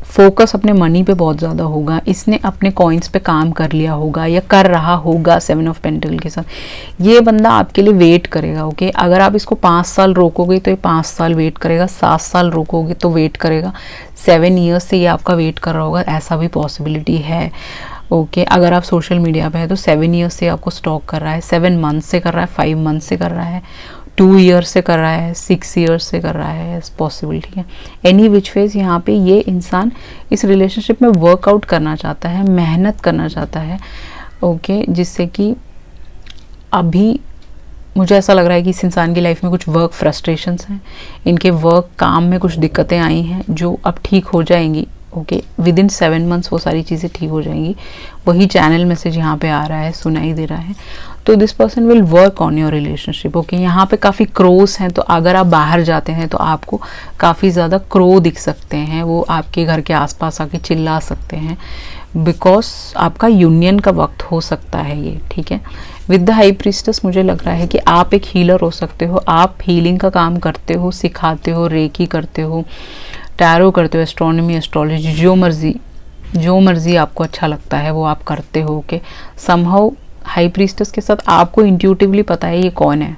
फोकस अपने मनी पे बहुत ज़्यादा होगा, इसने अपने कॉइन्स पे काम कर लिया होगा या कर रहा होगा 7 ऑफ पेंटिकल के साथ। ये बंदा आपके लिए वेट करेगा। ओके, अगर आप इसको 5 साल रोकोगे तो ये 5 साल वेट करेगा, 7 साल रोकोगे तो वेट करेगा, 7 ईयर्स से ये आपका वेट कर रहा होगा, ऐसा भी पॉसिबिलिटी है। ओके, अगर आप सोशल मीडिया पे है तो 7 ईयर्स से आपको स्टॉक कर रहा है, 7 मंथ से कर रहा है, 5 मंथ से कर रहा है, 2 ईयर्स से कर रहा है, 6 ईयर्स से कर रहा है, पॉसिबिलिटी है। एनी विच फेज यहाँ पे ये इंसान इस रिलेशनशिप में वर्कआउट करना चाहता है, मेहनत करना चाहता है। ओके, जिससे कि अभी मुझे ऐसा लग रहा है कि इस इंसान की लाइफ में कुछ वर्क फ्रस्ट्रेशंस हैं, इनके वर्क काम में कुछ दिक्कतें आई हैं जो अब ठीक हो जाएंगी। ओके, विद इन 7 मंथ्स वो सारी चीज़ें ठीक हो जाएंगी, वही चैनल मैसेज यहाँ पे आ रहा है, सुनाई दे रहा है। तो this person will work on your relationship. Okay, यहाँ पे काफ़ी क्रोस हैं, तो अगर आप बाहर जाते हैं तो आपको काफ़ी ज़्यादा क्रो दिख सकते हैं, वो आपके घर के आसपास आके चिल्ला सकते हैं, बिकॉज आपका यूनियन का वक्त हो सकता है ये। ठीक है, विद द हाई प्रीस्टेस मुझे लग रहा है कि आप एक हीलर हो सकते हो, आप हीलिंग का काम करते हो, सिखाते हो, रेकी करते हो, टैरो करते हो, एस्ट्रोनॉमी, एस्ट्रोलॉजी, जो मर्जी आपको अच्छा लगता है वो आप करते हो। ओके, समहाउ हाई प्रीस्टेस के साथ आपको इंट्यूटिवली पता है ये कौन है,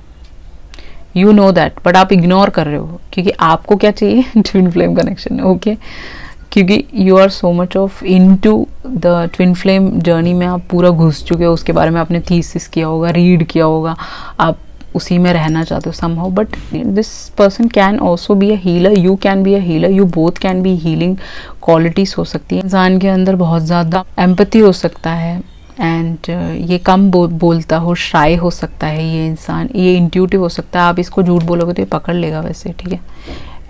यू नो दैट, बट आप इग्नोर कर रहे हो क्योंकि आपको क्या चाहिए, ट्विन फ्लेम कनेक्शन। ओके, क्योंकि you are so much of into the twin flame journey में आप पूरा घुस चुके हो, उसके बारे में आपने थीसिस किया होगा, रीड किया होगा, आप उसी में रहना चाहते हो somehow. But this person can also be a healer, you can be a healer, you both can be healing qualities हो सकती है। इंसान के अंदर बहुत ज़्यादा एम्पैथी हो सकता है एंड ये कम बोलता हो, शाय हो सकता है ये इंसान, ये इंट्यूटिव हो सकता है। आप इसको झूठ बोलोगे तो ये पकड़ लेगा वैसे। ठीक है,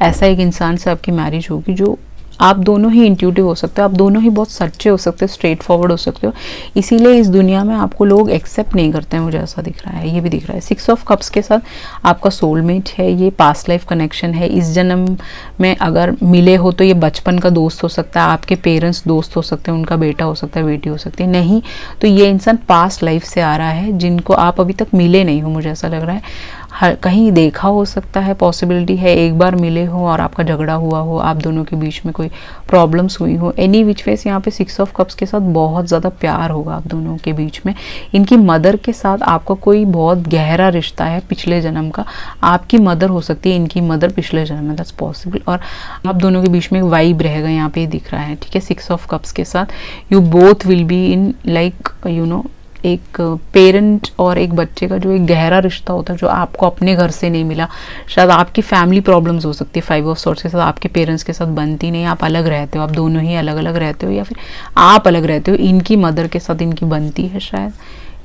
ऐसा एक इंसान से आपकी मैरिज होगी जो आप दोनों ही इंट्यूटिव हो सकते हो, आप दोनों ही बहुत सच्चे हो सकते हो, स्ट्रेट फॉरवर्ड हो सकते हो, इसीलिए इस दुनिया में आपको लोग एक्सेप्ट नहीं करते हैं, मुझे ऐसा दिख रहा है। ये भी दिख रहा है 6 ऑफ कप्स के साथ आपका सोलमेट है, ये पास्ट लाइफ कनेक्शन है। इस जन्म में अगर मिले हो तो ये बचपन का दोस्त हो सकता है, आपके पेरेंट्स दोस्त हो सकते हैं, उनका बेटा हो सकता है, बेटी हो सकती है। नहीं तो ये इंसान पास्ट लाइफ से आ रहा है, जिनको आप अभी तक मिले नहीं हो, मुझे ऐसा लग रहा है। कहीं देखा हो सकता है, पॉसिबिलिटी है एक बार मिले हो और आपका झगड़ा हुआ हो, आप दोनों के बीच में कोई प्रॉब्लम्स हुई हो। एनी विच वेज यहाँ पे 6 ऑफ कप्स के साथ बहुत ज़्यादा प्यार होगा आप दोनों के बीच में। इनकी मदर के साथ आपका कोई बहुत गहरा रिश्ता है पिछले जन्म का, आपकी मदर हो सकती है, इनकी मदर पिछले जन्म में, दैट्स पॉसिबल। और आप दोनों के बीच में एक वाइब रहेगा, यहाँ पे दिख रहा है। ठीक है, 6 ऑफ कप्स के साथ you both will be in like you know, एक पेरेंट और एक बच्चे का जो एक गहरा रिश्ता होता है, जो आपको अपने घर से नहीं मिला। शायद आपकी फैमिली प्रॉब्लम्स हो सकती है 5 ऑफ सॉर्ड्स के साथ, आपके पेरेंट्स के साथ बनती नहीं, आप अलग रहते हो, आप दोनों ही अलग अलग रहते हो, या फिर आप अलग रहते हो, इनकी मदर के साथ इनकी बनती है शायद,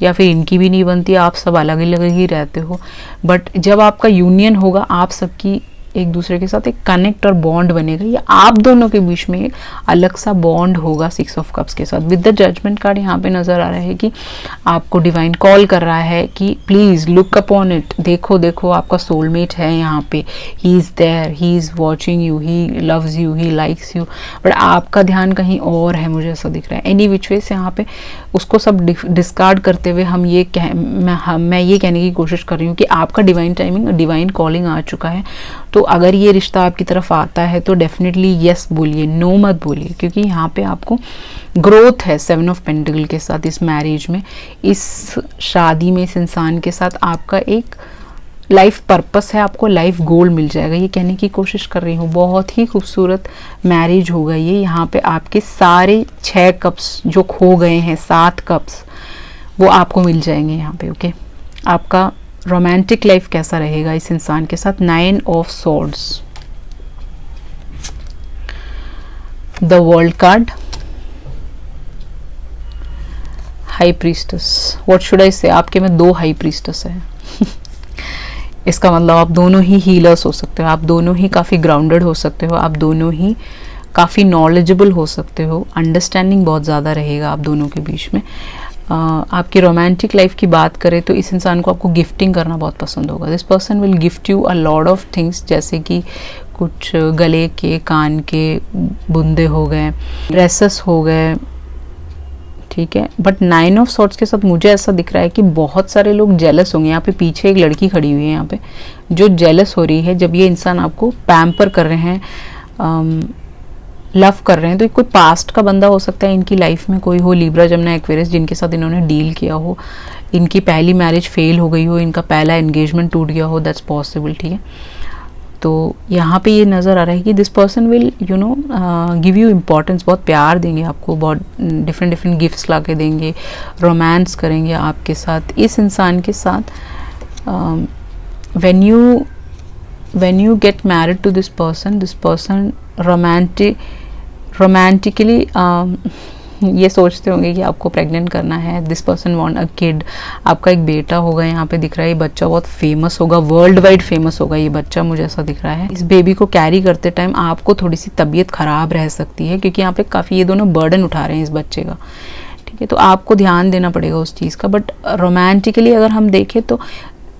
या फिर इनकी भी नहीं बनती, आप सब अलग अलग ही रहते हो। बट जब आपका यूनियन होगा, आप सबकी एक दूसरे के साथ एक कनेक्ट और बॉन्ड बनेगा, या आप दोनों के बीच में एक अलग सा बॉन्ड होगा 6 ऑफ कप्स के साथ। विद द जजमेंट कार्ड यहाँ पे नजर आ रहा है कि आपको डिवाइन कॉल कर रहा है कि प्लीज लुक अपॉन इट, देखो देखो आपका सोलमेट है यहाँ पे, he is there, he is watching you, he loves you, he likes you, but आपका ध्यान कहीं और है, मुझे ऐसा दिख रहा है। एनी विच वेज यहाँ पे उसको सब डिस्कार्ड करते हुए मैं ये कहने की कोशिश कर रही हूँ कि आपका डिवाइन टाइमिंग, डिवाइन कॉलिंग आ चुका है। तो अगर ये रिश्ता आपकी तरफ आता है तो डेफिनेटली यस बोलिए, नो मत बोलिए, क्योंकि यहाँ पे आपको ग्रोथ है 7 ऑफ पेंटिकल के साथ। इस मैरिज में, इस शादी में, इस इंसान के साथ आपका एक लाइफ पर्पस है, आपको लाइफ गोल मिल जाएगा, ये कहने की कोशिश कर रही हूँ। बहुत ही खूबसूरत मैरिज होगा ये। यहाँ पे आपके सारे 6 कप्स जो खो गए हैं, 7 कप्स, वो आपको मिल जाएंगे यहाँ पे। ओके, आपका रोमांटिक लाइफ कैसा रहेगा इस इंसान के साथ? 9 of swords, the world card, high priestess. What should I से, आपके में 2 हाई प्रीस्टेस है। इसका मतलब आप दोनों ही हीलर्स हो सकते हो, आप दोनों ही काफ़ी ग्राउंडेड हो सकते हो, आप दोनों ही काफ़ी नॉलेजेबल हो सकते हो, अंडरस्टैंडिंग बहुत ज़्यादा रहेगा आप दोनों के बीच में। आपकी रोमांटिक लाइफ की बात करें तो इस इंसान को आपको गिफ्टिंग करना बहुत पसंद होगा। This person will gift you a lot of things, जैसे कि कुछ गले के, कान के बुंदे हो गए, ड्रेसेस हो गए, ठीक है। बट 9 ऑफ सॉर्ट्स के साथ मुझे ऐसा दिख रहा है कि बहुत सारे लोग जेलस होंगे। यहाँ पे पीछे एक लड़की खड़ी हुई है यहाँ पे, जो जेलस हो रही है जब ये इंसान आपको पैम्पर कर रहे हैं, लव कर रहे हैं। तो कोई पास्ट का बंदा हो सकता है, इनकी लाइफ में कोई हो, लिब्रा, जमुना, एक्वेरियस, जिनके साथ इन्होंने डील किया हो, इनकी पहली मैरिज फेल हो गई हो, इनका पहला एंगेजमेंट टूट गया हो, दैट्स पॉसिबल, ठीक है। तो यहाँ पे ये नज़र आ रहा है कि this person will you know give you importance, बहुत प्यार देंगे आपको, बहुत डिफरेंट गिफ्ट्स ला के देंगे, रोमांस करेंगे आपके साथ। इस इंसान के साथ when you get married to this person romantically ये सोचते होंगे कि आपको प्रेग्नेंट करना है। This person want a kid, आपका एक बेटा होगा, यहाँ पे दिख रहा है। ये बच्चा बहुत फेमस होगा, वर्ल्ड वाइड फेमस होगा ये बच्चा, मुझे ऐसा दिख रहा है। इस बेबी को कैरी करते टाइम आपको थोड़ी सी तबीयत खराब रह सकती है, क्योंकि यहाँ पे काफ़ी ये दोनों बर्डन उठा रहे हैं इस बच्चे का, ठीक है। तो आपको ध्यान देना पड़ेगा उस चीज़ का। बट रोमांटिकली अगर हम देखें तो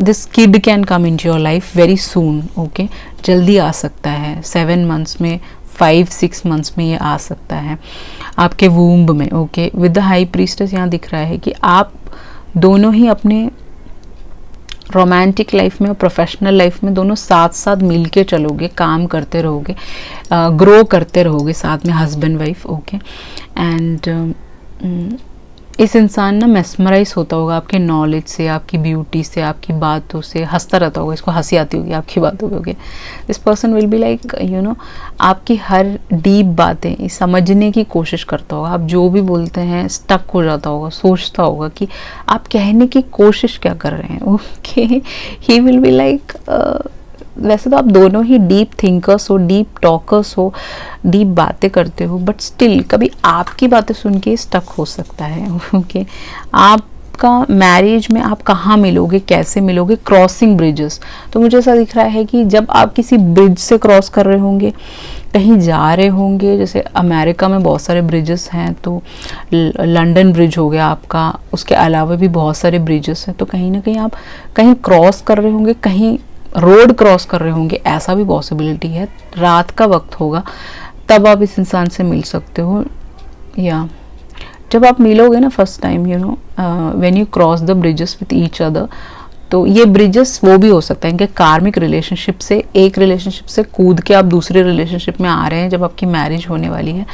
this kid can come into your life very soon, okay, जल्दी आ सकता है, 7 मंथ्स में, 5-6 मंथ्स में ये आ सकता है आपके वूम्ब में, okay. With the high priestess यहाँ दिख रहा है कि आप दोनों ही अपने रोमांटिक लाइफ में और प्रोफेशनल लाइफ में दोनों साथ साथ मिल के चलोगे, काम करते रहोगे, ग्रो करते रहोगे साथ में, हस्बैंड वाइफ, ओके। एंड इस इंसान ना मेस्मराइज होता होगा आपके नॉलेज से, आपकी ब्यूटी से, आपकी बातों से, हंसता रहता होगा, इसको हंसी आती होगी आपकी बातों पे, okay. This person will be like you know आपकी हर डीप बातें समझने की कोशिश करता होगा। आप जो भी बोलते हैं स्टक हो जाता होगा, सोचता होगा कि आप कहने की कोशिश क्या कर रहे हैं, okay. He will be like वैसे तो आप दोनों ही डीप थिंकर्स हो, डीप टॉकर्स हो, डीप बातें करते हो, बट स्टिल कभी आपकी बातें सुन के स्टक हो सकता है, ओके। आपका मैरिज में आप कहाँ मिलोगे, कैसे मिलोगे, क्रॉसिंग ब्रिजेस। तो मुझे ऐसा दिख रहा है कि जब आप किसी ब्रिज से क्रॉस कर रहे होंगे, कहीं जा रहे होंगे, जैसे अमेरिका में बहुत सारे ब्रिजेस हैं, तो लंदन ब्रिज हो गया आपका, उसके अलावा भी बहुत सारे ब्रिजेस हैं। तो कहीं ना कहीं आप कहीं क्रॉस कर रहे होंगे, कहीं रोड क्रॉस कर रहे होंगे, ऐसा भी पॉसिबिलिटी है। रात का वक्त होगा तब आप इस इंसान से मिल सकते हो, या जब आप मिलोगे ना first time, you know when you cross the bridges with each other. तो ये ब्रिजेस वो भी हो सकता है कि कार्मिक रिलेशनशिप से, एक रिलेशनशिप से कूद के आप दूसरे रिलेशनशिप में आ रहे हैं, जब आपकी मैरिज होने वाली है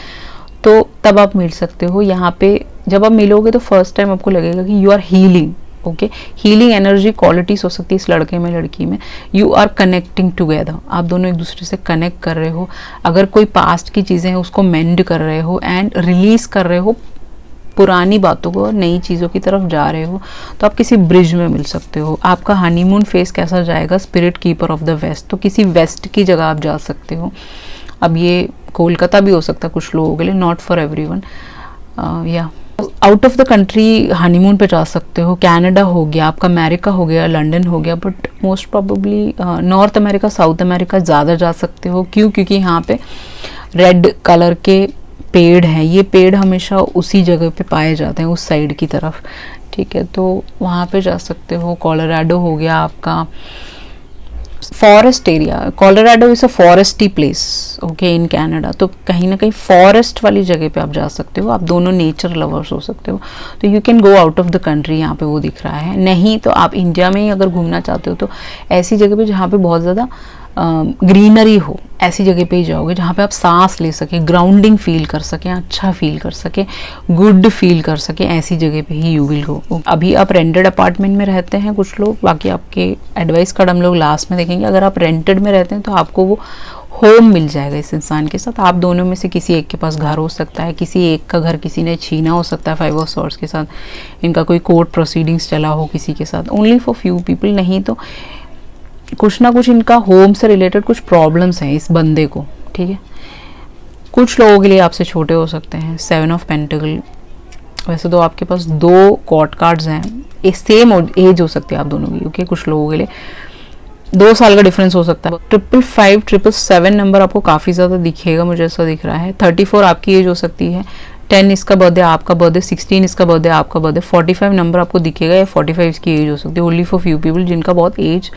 तो तब आप मिल सकते हो। यहाँ पे जब आप मिलोगे तो फर्स्ट टाइम आपको लगेगा कि you are healing, okay. Healing energy qualities हो सकती है इस लड़के में, लड़की में। यू आर कनेक्टिंग टुगेदर, आप दोनों एक दूसरे से कनेक्ट कर रहे हो। अगर कोई पास्ट की चीज़ें हैं उसको मेंड कर रहे हो एंड रिलीज कर रहे हो, पुरानी बातों को, नई चीज़ों की तरफ जा रहे हो, तो आप किसी ब्रिज में मिल सकते हो। आपका हनीमून फेस कैसा जाएगा, spirit keeper of the west, तो किसी वेस्ट की जगह आप जा सकते हो। अब ये कोलकाता भी हो सकता है कुछ लोगों के लिए, नॉट फॉर एवरीवन, या out of the country honeymoon पे जा सकते हो। कनाडा हो गया आपका, अमेरिका हो गया, लंदन हो गया, but most probably north America, south America ज़्यादा जा सकते हो। क्यों? क्योंकि यहाँ पे रेड कलर के पेड़ हैं, ये पेड़ हमेशा उसी जगह पे पाए जाते हैं, उस साइड की तरफ, ठीक है। तो वहाँ पे जा सकते हो। कोलोराडो हो गया आपका, forest area, Colorado is a forestry place, okay, in Canada. तो कहीं ना कहीं फॉरेस्ट वाली जगह पे आप जा सकते हो। आप दोनों नेचर लवर्स हो सकते हो, तो you can go out of the country, यहाँ पे वो दिख रहा है। नहीं तो आप इंडिया में ही अगर घूमना चाहते हो तो ऐसी जगह पे जहाँ पे बहुत ज़्यादा ग्रीनरी हो, ऐसी जगह पे ही जाओगे जहाँ पे आप सांस ले सके, ग्राउंडिंग फील कर सकें, अच्छा फील कर सके, गुड फील कर सके, ऐसी जगह पे ही यू विल गो। अभी आप रेंटेड अपार्टमेंट में रहते हैं कुछ लोग, बाकी आपके एडवाइस कार्ड हम लोग लास्ट में देखेंगे। अगर आप रेंटेड में रहते हैं तो आपको वो होम मिल जाएगा इस इंसान के साथ। आप दोनों में से किसी एक के पास घर हो सकता है, किसी एक का घर किसी ने छीना हो सकता है 5 ऑफ सॉर्ड्स के साथ, इनका कोई कोर्ट प्रोसीडिंग्स चला हो किसी के साथ, ओनली फॉर फ्यू पीपल। नहीं तो कुछ ना कुछ इनका होम से रिलेटेड कुछ प्रॉब्लम्स हैं इस बंदे को, ठीक है। कुछ लोगों के लिए आपसे छोटे हो सकते हैं। 7 ऑफ पेंटिकल, वैसे तो आपके पास 2 कॉर्ड कार्ड्स हैं, सेम एज हो सकती है आप दोनों की, ओके। कुछ लोगों के लिए 2 साल का डिफरेंस हो सकता है। 555 777 नंबर आपको काफ़ी ज़्यादा दिखेगा, मुझे ऐसा दिख रहा है। 34 आपकी एज हो सकती है, 10 इसका बर्थडे, आपका बर्थडे, 16 इसका बर्थडे, आपका बर्थडे। 45 नंबर आपको दिखेगा, या 45 इसकी एज हो सकती है। ओनली फॉर फ्यू पीपल जिनका बहुत एज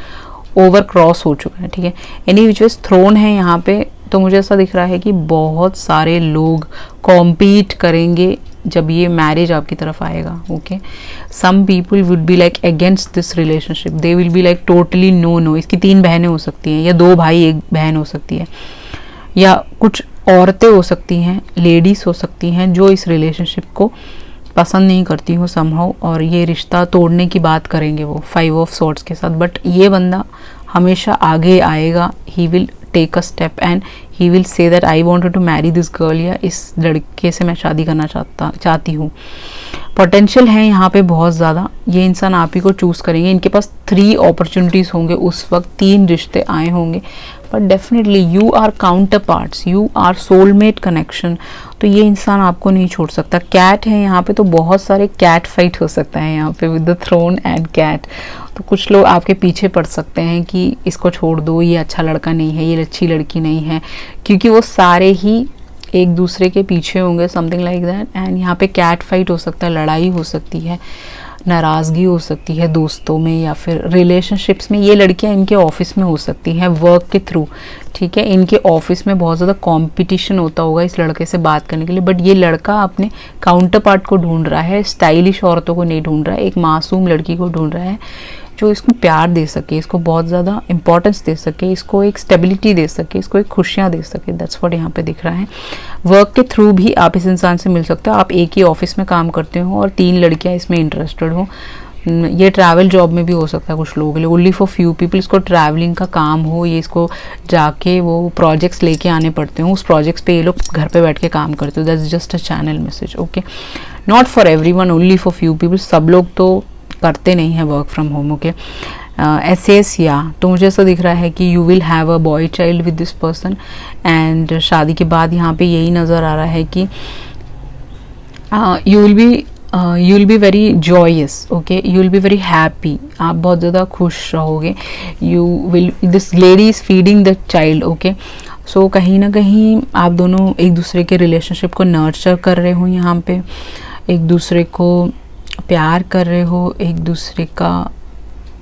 ओवर क्रॉस हो चुका है, ठीक है। एनी विच वेज थ्रोन है यहाँ पे, तो मुझे ऐसा दिख रहा है कि बहुत सारे लोग कॉम्पीट करेंगे जब ये मैरिज आपकी तरफ आएगा, okay. Some people would be like against this relationship, they will be like totally no. इसकी 3 बहनें हो सकती हैं, या 2 भाई 1 बहन हो सकती है, या कुछ औरतें हो सकती हैं, लेडीज हो सकती हैं जो इस रिलेशनशिप को पसंद नहीं करती हो समहाउ, और ये रिश्ता तोड़ने की बात करेंगे वो 5 ऑफ सॉर्ड्स के साथ। बट ये बंदा हमेशा आगे आएगा, he will take a step and he will say that I wanted to marry this girl, या इस लड़के से मैं शादी करना चाहती हूँ। पोटेंशियल है यहाँ पे बहुत ज़्यादा, ये इंसान आप ही को चूज़ करेंगे। इनके पास 3 अपॉर्चुनिटीज़ होंगे उस वक्त, 3 रिश्ते आए होंगे, but definitely you are counterparts, you are soulmate connection, तो ये इंसान आपको नहीं छोड़ सकता। कैट है यहाँ पे, तो बहुत सारे कैट फाइट हो सकता है यहाँ पे with the throne and cat. तो कुछ लोग आपके पीछे पड़ सकते हैं कि इसको छोड़ दो, ये अच्छा लड़का नहीं है, ये अच्छी लड़की नहीं है, क्योंकि वो सारे ही एक दूसरे के पीछे होंगे, समथिंग लाइक दैट। एंड यहाँ पे कैट फाइट हो सकता है, लड़ाई हो सकती है, नाराज़गी हो सकती है दोस्तों में या फिर रिलेशनशिप्स में। ये लड़कियां इनके ऑफिस में हो सकती हैं वर्क के थ्रू, ठीक है। इनके ऑफिस में बहुत ज़्यादा कंपटीशन होता होगा इस लड़के से बात करने के लिए, बट ये लड़का अपने काउंटर पार्ट को ढूंढ रहा है, स्टाइलिश औरतों को नहीं ढूंढ रहा है, एक मासूम लड़की को ढूंढ रहा है जो इसको प्यार दे सके, इसको बहुत ज़्यादा इंपॉर्टेंस दे सके, इसको एक स्टेबिलिटी दे सके, इसको एक खुशियाँ दे सके। दैट्स व्हाट यहाँ पे दिख रहा है। वर्क के थ्रू भी आप इस इंसान से मिल सकते हो, आप एक ही ऑफिस में काम करते हो और 3 लड़कियाँ इसमें इंटरेस्टेड हो। ये ट्रैवल जॉब में भी हो सकता है कुछ लोगों के लिए, ओनली फॉर फ्यू पीपल इसको ट्रैवलिंग का काम हो, ये इसको जाके वो प्रोजेक्ट्स लेके आने पड़ते हो, उस प्रोजेक्ट्स पे ये लोग घर पे बैठ के काम करते हो। That's just a channel message, okay. Not for everyone, only for few people. सब लोग तो करते नहीं है work from home, okay. Aces, या तो मुझे ऐसा दिख रहा है कि you will have a boy child with this person, and शादी के बाद यहाँ पे यही नज़र आ रहा है कि you will be very joyous, okay, you will be very happy, आप बहुत ज़्यादा खुश रहोगे। You will, this lady is feeding the child, okay. So कहीं ना कहीं आप दोनों एक दूसरे के रिलेशनशिप को नर्चर कर रहे हो, यहाँ पे एक दूसरे को प्यार कर रहे हो, एक दूसरे का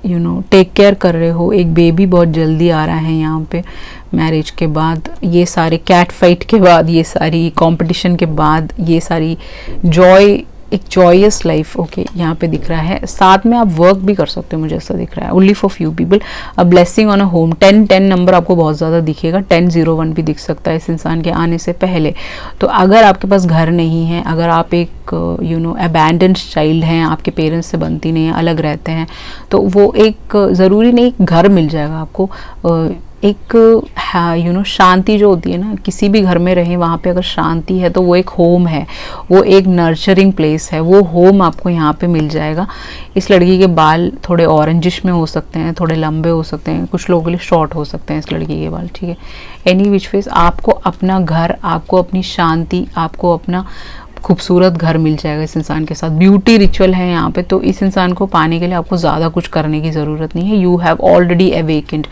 टेक केयर कर रहे हो। एक बेबी बहुत जल्दी आ रहा है यहाँ पे मैरिज के बाद, ये सारे कैट फाइट के बाद, ये सारी कंपटीशन के बाद, ये सारी जॉय, एक जॉयस लाइफ, ओके, यहाँ पे दिख रहा है। साथ में आप वर्क भी कर सकते हो, मुझे ऐसा दिख रहा है, only for few people. A blessing on a home, 10 number आपको बहुत ज़्यादा दिखेगा, 1001 भी दिख सकता है इस इंसान के आने से पहले। तो अगर आपके पास घर नहीं है, अगर आप एक अबैंडन्ड चाइल्ड हैं, आपके पेरेंट्स से बनती नहीं है, अलग रहते हैं, तो वो एक ज़रूरी नहीं घर मिल जाएगा आपको, एक शांति जो होती है ना, किसी भी घर में रहें वहाँ पे अगर शांति है तो वो एक होम है, वो एक नर्चरिंग प्लेस है, वो होम आपको यहाँ पे मिल जाएगा। इस लड़की के बाल थोड़े ऑरेंजिश में हो सकते हैं, थोड़े लंबे हो सकते हैं, कुछ लोगों के लिए शॉर्ट हो सकते हैं इस लड़की के बाल, ठीक है। एनी विच वेज आपको अपना घर, आपको अपनी शांति, आपको अपना खूबसूरत घर मिल जाएगा इस इंसान के साथ। ब्यूटी रिचुअल है यहाँ पे, तो इस इंसान को पाने के लिए आपको ज़्यादा कुछ करने की ज़रूरत नहीं है। You have already awakened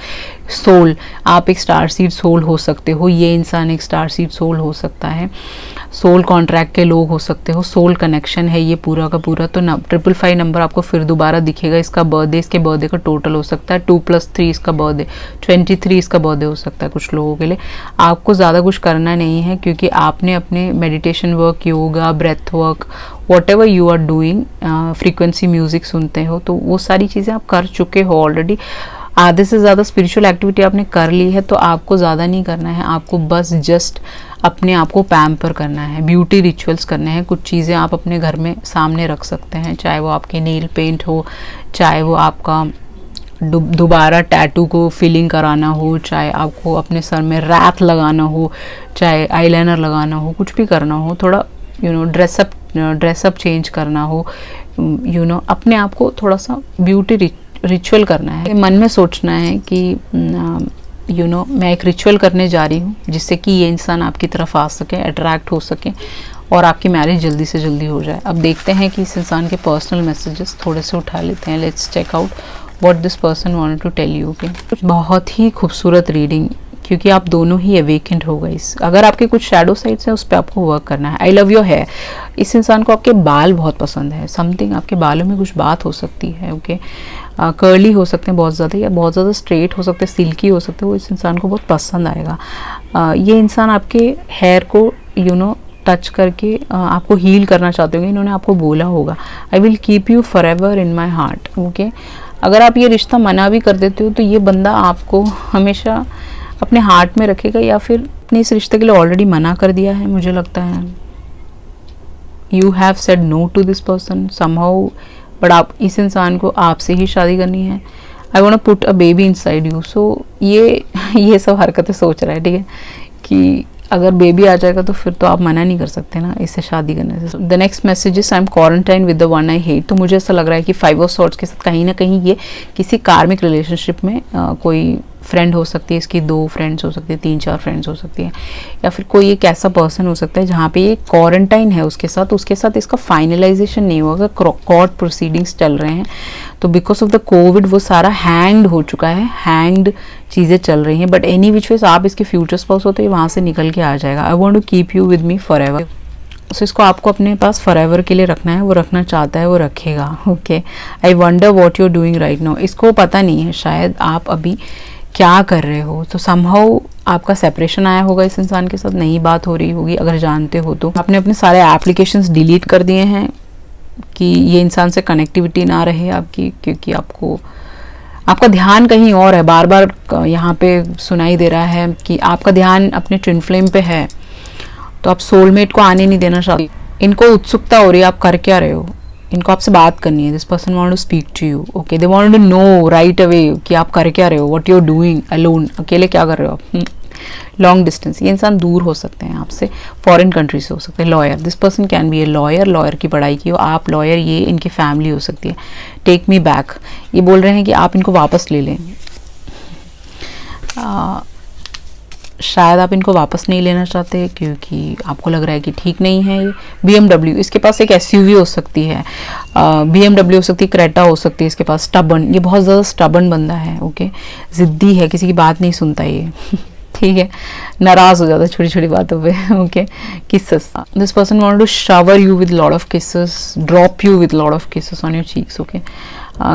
soul, आप एक स्टार सीड सोल हो सकते हो, ये इंसान एक स्टार सीड सोल हो सकता है, सोल कॉन्ट्रैक्ट के लोग हो सकते हो, सोल कनेक्शन है ये पूरा का पूरा। तो 555 नंबर आपको फिर दोबारा दिखेगा। इसका बर्थडे, इसके बर्थडे का टोटल हो सकता है 2+3 इसका बर्थडे, 23 इसका बर्थडे हो सकता है कुछ लोगों के लिए। आपको ज़्यादा कुछ करना नहीं है, क्योंकि आपने अपने meditation work, yoga, breath work, whatever you are doing, frequency music सुनते हो, तो वो सारी चीज़ें आप कर चुके हो ऑलरेडी। आधे से ज़्यादा स्पिरिचुअल एक्टिविटी आपने कर ली है, तो आपको ज़्यादा नहीं करना है, आपको बस जस्ट अपने आप को पैम्पर करना है, ब्यूटी रिचुअल्स करने हैं। कुछ चीज़ें आप अपने घर में सामने रख सकते हैं, चाहे वो आपके नेल पेंट हो, चाहे वो आपका दोबारा टैटू को फिलिंग कराना हो, चाहे आपको अपने सर में रैप लगाना हो, चाहे आईलाइनर लगाना हो, कुछ भी करना हो, थोड़ा ड्रेसअप चेंज करना हो, अपने आप को थोड़ा सा ब्यूटी रिचुअल करना है। मन में सोचना है कि मैं एक रिचुअल करने जा रही हूँ जिससे कि ये इंसान आपकी तरफ आ सके, अट्रैक्ट हो सके और आपकी मैरिज जल्दी से जल्दी हो जाए। अब देखते हैं कि इस इंसान के पर्सनल मैसेजेस थोड़े से उठा लेते हैं। Let's check out what this person wanted to tell you. Okay, बहुत ही खूबसूरत रीडिंग, क्योंकि आप दोनों ही अवेकेंड हो गए। अगर आपके कुछ शैडो साइड्स हैं उस पर आपको वर्क करना है। आई लव योर हेयर, इस इंसान को आपके बाल बहुत पसंद है। समथिंग आपके बालों में कुछ बात हो सकती है। ओके, कर्ली हो सकते हैं बहुत ज़्यादा, या बहुत ज़्यादा स्ट्रेट हो सकते हैं, सिल्की हो सकते हैं, वो इस इंसान को बहुत पसंद आएगा। ये इंसान आपके हेयर को टच करके आपको हील करना चाहते होंगे। इन्होंने आपको बोला होगा I will keep you for ever in my heart. Okay, अगर आप ये रिश्ता मना भी कर देते हो तो ये बंदा आपको हमेशा अपने हार्ट में रखेगा, या फिर अपने इस रिश्ते के लिए ऑलरेडी मना कर दिया है मुझे लगता है। You have said no to this person somehow, but आप इस इंसान को आपसे ही शादी करनी है। I want to put a baby inside you. So ये सब हरकतें सोच रहा है, ठीक है, कि अगर बेबी आ जाएगा तो फिर तो आप मना नहीं कर सकते ना इससे शादी करने से। The next message is I am quarantine with the one I hate. तो मुझे ऐसा लग रहा है कि 5 ऑफ सॉर्ड्स के साथ कहीं ना कहीं ये किसी कार्मिक रिलेशनशिप में कोई फ्रेंड हो सकती है, इसकी 2 फ्रेंड्स हो सकती है, 3-4 फ्रेंड्स हो सकती है, या फिर कोई एक ऐसा पर्सन हो सकता है जहाँ पे ये क्वारंटाइन है उसके साथ इसका फाइनलाइजेशन नहीं हुआ, कोर्ट प्रोसीडिंग्स चल रहे हैं। तो बिकॉज ऑफ द कोविड वो सारा हैंग्ड हो चुका है, हैंग्ड चीज़ें चल रही हैं। बट एनी विच वेज आप इसके फ्यूचर स्पाउस हो तो ये वहाँ से निकल के आ जाएगा। I want to keep you with me forever. So इसको आपको अपने पास फॉर एवर के लिए रखना है, वो रखना चाहता है, वो रखेगा। Okay, I wonder what you're doing right now. इसको पता नहीं है शायद आप अभी क्या कर रहे हो। तो समहाउ आपका सेपरेशन आया होगा, इस इंसान के साथ नई बात हो रही होगी। अगर जानते हो तो आपने अपने सारे एप्लीकेशंस डिलीट कर दिए हैं कि ये इंसान से कनेक्टिविटी ना रहे आपकी, क्योंकि आपका ध्यान कहीं और है। बार बार यहाँ पे सुनाई दे रहा है कि आपका ध्यान अपने ट्विन फ्लेम पे है, तो आप सोलमेट को आने नहीं देना चाहते। इनको उत्सुकता हो रही है आप कर क्या रहे हो, इनको आपसे बात करनी है। This person want to speak to you. Okay, they want to know right away कि आप कर क्या रहे हो, what you are doing alone, अकेले क्या कर रहे हो आप। लॉन्ग डिस्टेंस, ये इंसान दूर हो सकते हैं आपसे, फॉरेन कंट्री से हो सकते हैं। Lawyer, this person can B a lawyer, lawyer की पढ़ाई की हो आप, लॉयर, ये इनकी फैमिली हो सकती है। टेक मी बैक, ये बोल रहे हैं कि आप इनको वापस ले लें। शायद आप इनको वापस नहीं लेना चाहते क्योंकि आपको लग रहा है कि ठीक नहीं है ये। BMW, इसके पास एक SUV हो सकती है, BMW हो सकती है, क्रेटा हो सकती है इसके पास। स्टबन, ये बहुत ज़्यादा स्टबन बंदा है। ओके, ज़िद्दी है, किसी की बात नहीं सुनता ये ठीक है, नाराज़ हो जाता है छोटी छोटी बातों पे। Okay, kisses, this person want to shower you with lot of kisses, drop you with lot of kisses on your cheeks. Okay,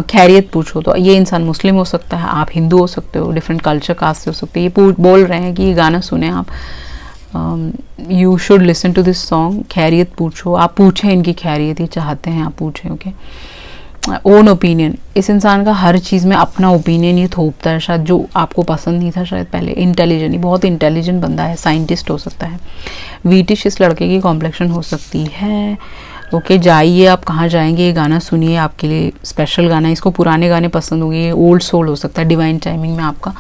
खैरियत पूछो, तो ये इंसान मुस्लिम हो सकता है, आप हिंदू हो सकते हो, डिफरेंट कल्चर कास्ट से हो सकते हैं। ये बोल रहे हैं कि ये गाना सुने आप, you should listen to this song. खैरियत पूछो, आप पूछें इनकी खैरियत, ये चाहते हैं आप पूछें। ओके, ओन ओपिनियन, इस इंसान का हर चीज़ में अपना ओपिनियन ये थोपता है, शायद जो आपको पसंद नहीं था शायद पहले। इंटेलिजेंट, ये बहुत इंटेलिजेंट बंदा है, साइंटिस्ट हो सकता है। वीटिश, इस लड़के की कॉम्प्लेक्शन हो सकती है। ओके, जाइए आप कहाँ जाएंगे, ये गाना सुनिए, आपके लिए स्पेशल गाना है। इसको पुराने गाने पसंद होंगे, ये ओल्ड सोल हो सकता है। डिवाइन टाइमिंग में आपका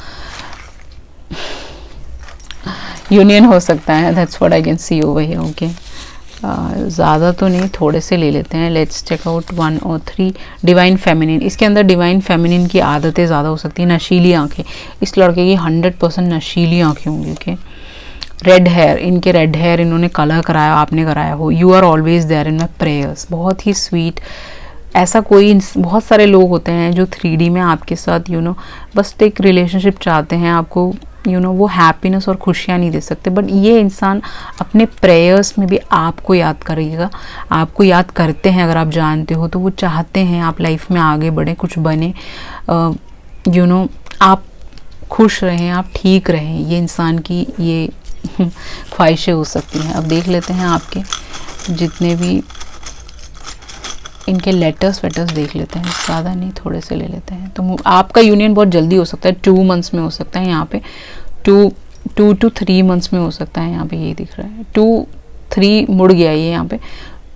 यूनियन हो सकता है, that's what I can see over here. Okay, ज़्यादा तो नहीं, थोड़े से ले लेते हैं। लेट्स चेक आउट 1 और 3। डिवाइन फेमिनिन, इसके अंदर डिवाइन फेमिनिन की आदतें ज़्यादा हो सकती हैं। नशीली आंखें, इस लड़के की 100% नशीली आंखें होंगी। ओके, रेड हेयर, इनके रेड हेयर इन्होंने कलर कराया, आपने कराया हो। You are always there in my prayers, बहुत ही स्वीट। ऐसा कोई, बहुत सारे लोग होते हैं जो 3D में आपके साथ बस एक रिलेशनशिप चाहते हैं, आपको वो हैप्पीनेस और खुशियाँ नहीं दे सकते। बट ये इंसान अपने प्रेयर्स में भी आपको याद करिएगा, आपको याद करते हैं। अगर आप जानते हो तो वो चाहते हैं आप लाइफ में आगे बढ़ें, कुछ बने, आप खुश रहें, आप ठीक रहें। ये इंसान की ये ख्वाहिशें हो सकती हैं। अब देख लेते हैं आपके जितने भी इनके लेटर्स वेटर्स देख लेते हैं, ज़्यादा नहीं, थोड़े से ले लेते हैं। तो आपका यूनियन बहुत जल्दी हो सकता है, 2 मंथ्स में हो सकता है। यहाँ पे 2 to 3 मंथ्स में हो सकता है। यहाँ पे ये दिख रहा है 2-3 मुड़ गया ये, यहाँ पे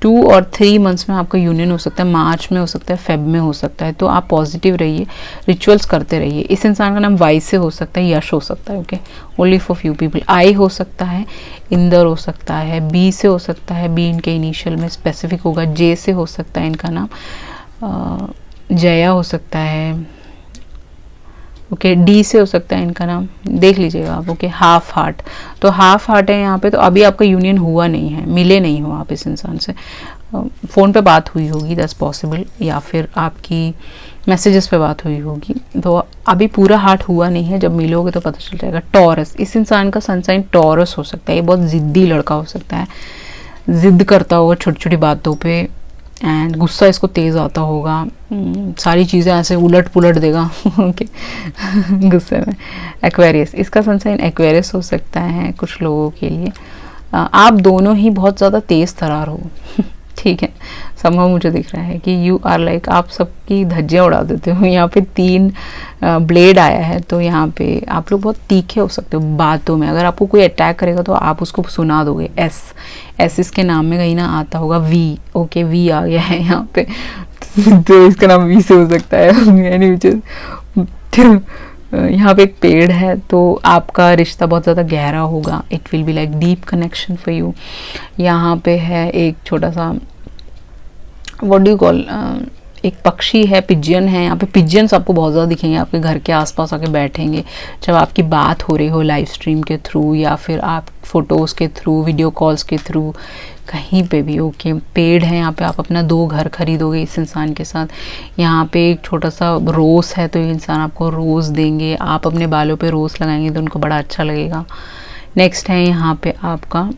2 और 3 मंथ्स में आपका यूनियन हो सकता है। मार्च में हो सकता है, फेब में हो सकता है। तो आप पॉजिटिव रहिए, रिचुअल्स करते रहिए। इस इंसान का नाम वाई से हो सकता है, यश हो सकता है। Okay, only for few people. आई हो सकता है, इंदर हो सकता है, बी से हो सकता है, बी इनके इनिशियल में स्पेसिफिक होगा। जे से हो सकता है इनका नाम, जया हो सकता है, ओके डी से हो सकता है इनका नाम, देख लीजिएगा आप। ओके हाफ हार्ट, तो हाफ हार्ट है यहाँ पे, तो अभी आपका यूनियन हुआ नहीं है, मिले नहीं हो आप इस इंसान से। फ़ोन पे बात हुई होगी, दैट्स पॉसिबल, या फिर आपकी मैसेजेस पे बात हुई होगी, तो अभी पूरा हार्ट हुआ नहीं है, जब मिलोगे तो पता चल जाएगा। टॉरस, इस इंसान का सनसाइन टॉरस हो सकता है, ये बहुत ज़िद्दी लड़का हो सकता है, ज़िद्द करता होगा छोटी छोटी बातों पे, एंड गुस्सा इसको तेज़ आता होगा, सारी चीज़ें ऐसे उलट पुलट देगा ओके गुस्से में। एक्वेरियस, इसका सनसाइन एक्वेरियस हो सकता है कुछ लोगों के लिए। आप दोनों ही बहुत ज़्यादा तेज़ तरार हो ठीक है, संभव मुझे दिख रहा है कि यू आर लाइक, आप सबकी धज्जियाँ उड़ा देते हो। यहाँ पे 3 ब्लेड आया है, तो यहाँ पे आप लोग बहुत तीखे हो सकते हो बातों में। अगर आपको कोई अटैक करेगा तो आप उसको सुना दोगे। एस इसके नाम में कहीं ना आता होगा, वी, ओके वी आ गया है यहाँ पे तो इसका नाम वी से हो सकता है यानी यहाँ पे एक पेड़ है, तो आपका रिश्ता बहुत ज़्यादा गहरा होगा, it will be like deep connection for you. यहाँ पे है एक छोटा सा व्हाट डू यू कॉल, एक पक्षी है, पिजियन है। यहाँ पे पिजियंस आपको बहुत ज़्यादा दिखेंगे, आपके घर के आसपास आके बैठेंगे जब आपकी बात हो रही हो लाइव स्ट्रीम के थ्रू, या फिर आप फोटोज़ के थ्रू, वीडियो कॉल्स के थ्रू, कहीं पे भी। ओके पेड़ है यहाँ पे, आप अपना 2 घर खरीदोगे इस इंसान के साथ। यहाँ पे एक छोटा सा रोज़ है, तो ये इंसान आपको रोज़ देंगे, आप अपने बालों पे रोज़ लगाएंगे तो उनको बड़ा अच्छा लगेगा। नेक्स्ट है यहाँ पे आपका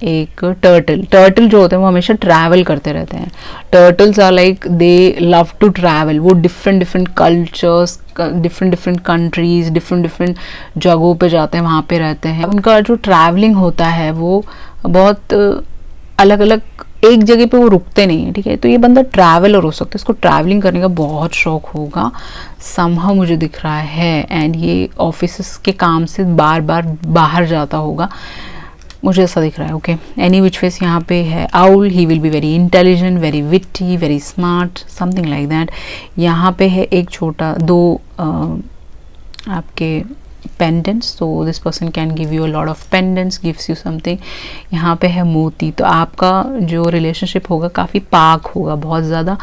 एक टर्टल जो होते हैं वो हमेशा ट्रैवल करते रहते हैं। Turtles are like they love to travel, वो different cultures, different countries, different जगहों पे जाते हैं, वहाँ पे रहते हैं। उनका जो ट्रैवलिंग होता है वो बहुत अलग अलग, एक जगह पे वो रुकते नहीं है, ठीक है। तो ये बंदा ट्रैवलर हो सकता है, इसको ट्रैवलिंग करने का बहुत शौक होगा, समहाउ मुझे दिख रहा है। एंड ये ऑफिस के काम से बार बार बाहर जाता होगा, मुझे ऐसा दिख रहा है। ओके एनी विच वेज यहाँ पे है owl, he will be very intelligent, very witty, very smart, something like that. यहाँ पे है एक छोटा 2 आपके pendants, so this person can give you a lot of pendants, gives you something। यहाँ पे है मोती, तो आपका जो रिलेशनशिप होगा काफ़ी पाक होगा, बहुत ज़्यादा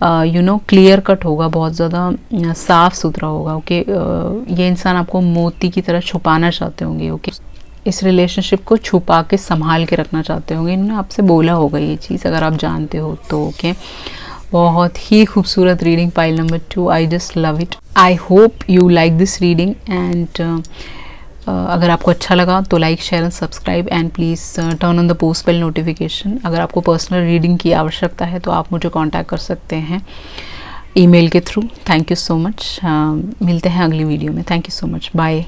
क्लियर कट होगा, बहुत ज़्यादा साफ सुथरा होगा। ओके ये इंसान आपको मोती की तरह छुपाना चाहते होंगे। ओके इस रिलेशनशिप को छुपा के संभाल के रखना चाहते होंगे, इन्होंने आपसे बोला होगा ये चीज़, अगर आप जानते हो तो। ओके बहुत ही खूबसूरत reading, pile number 2, I just love it. I hope you like this reading, and अगर आपको अच्छा लगा तो like, share and subscribe, and please turn on the post bell notification. अगर आपको पर्सनल रीडिंग की आवश्यकता है तो आप मुझे कांटेक्ट कर सकते हैं ईमेल के थ्रू। थैंक यू सो मच, मिलते हैं अगली वीडियो में। Thank you so much, bye.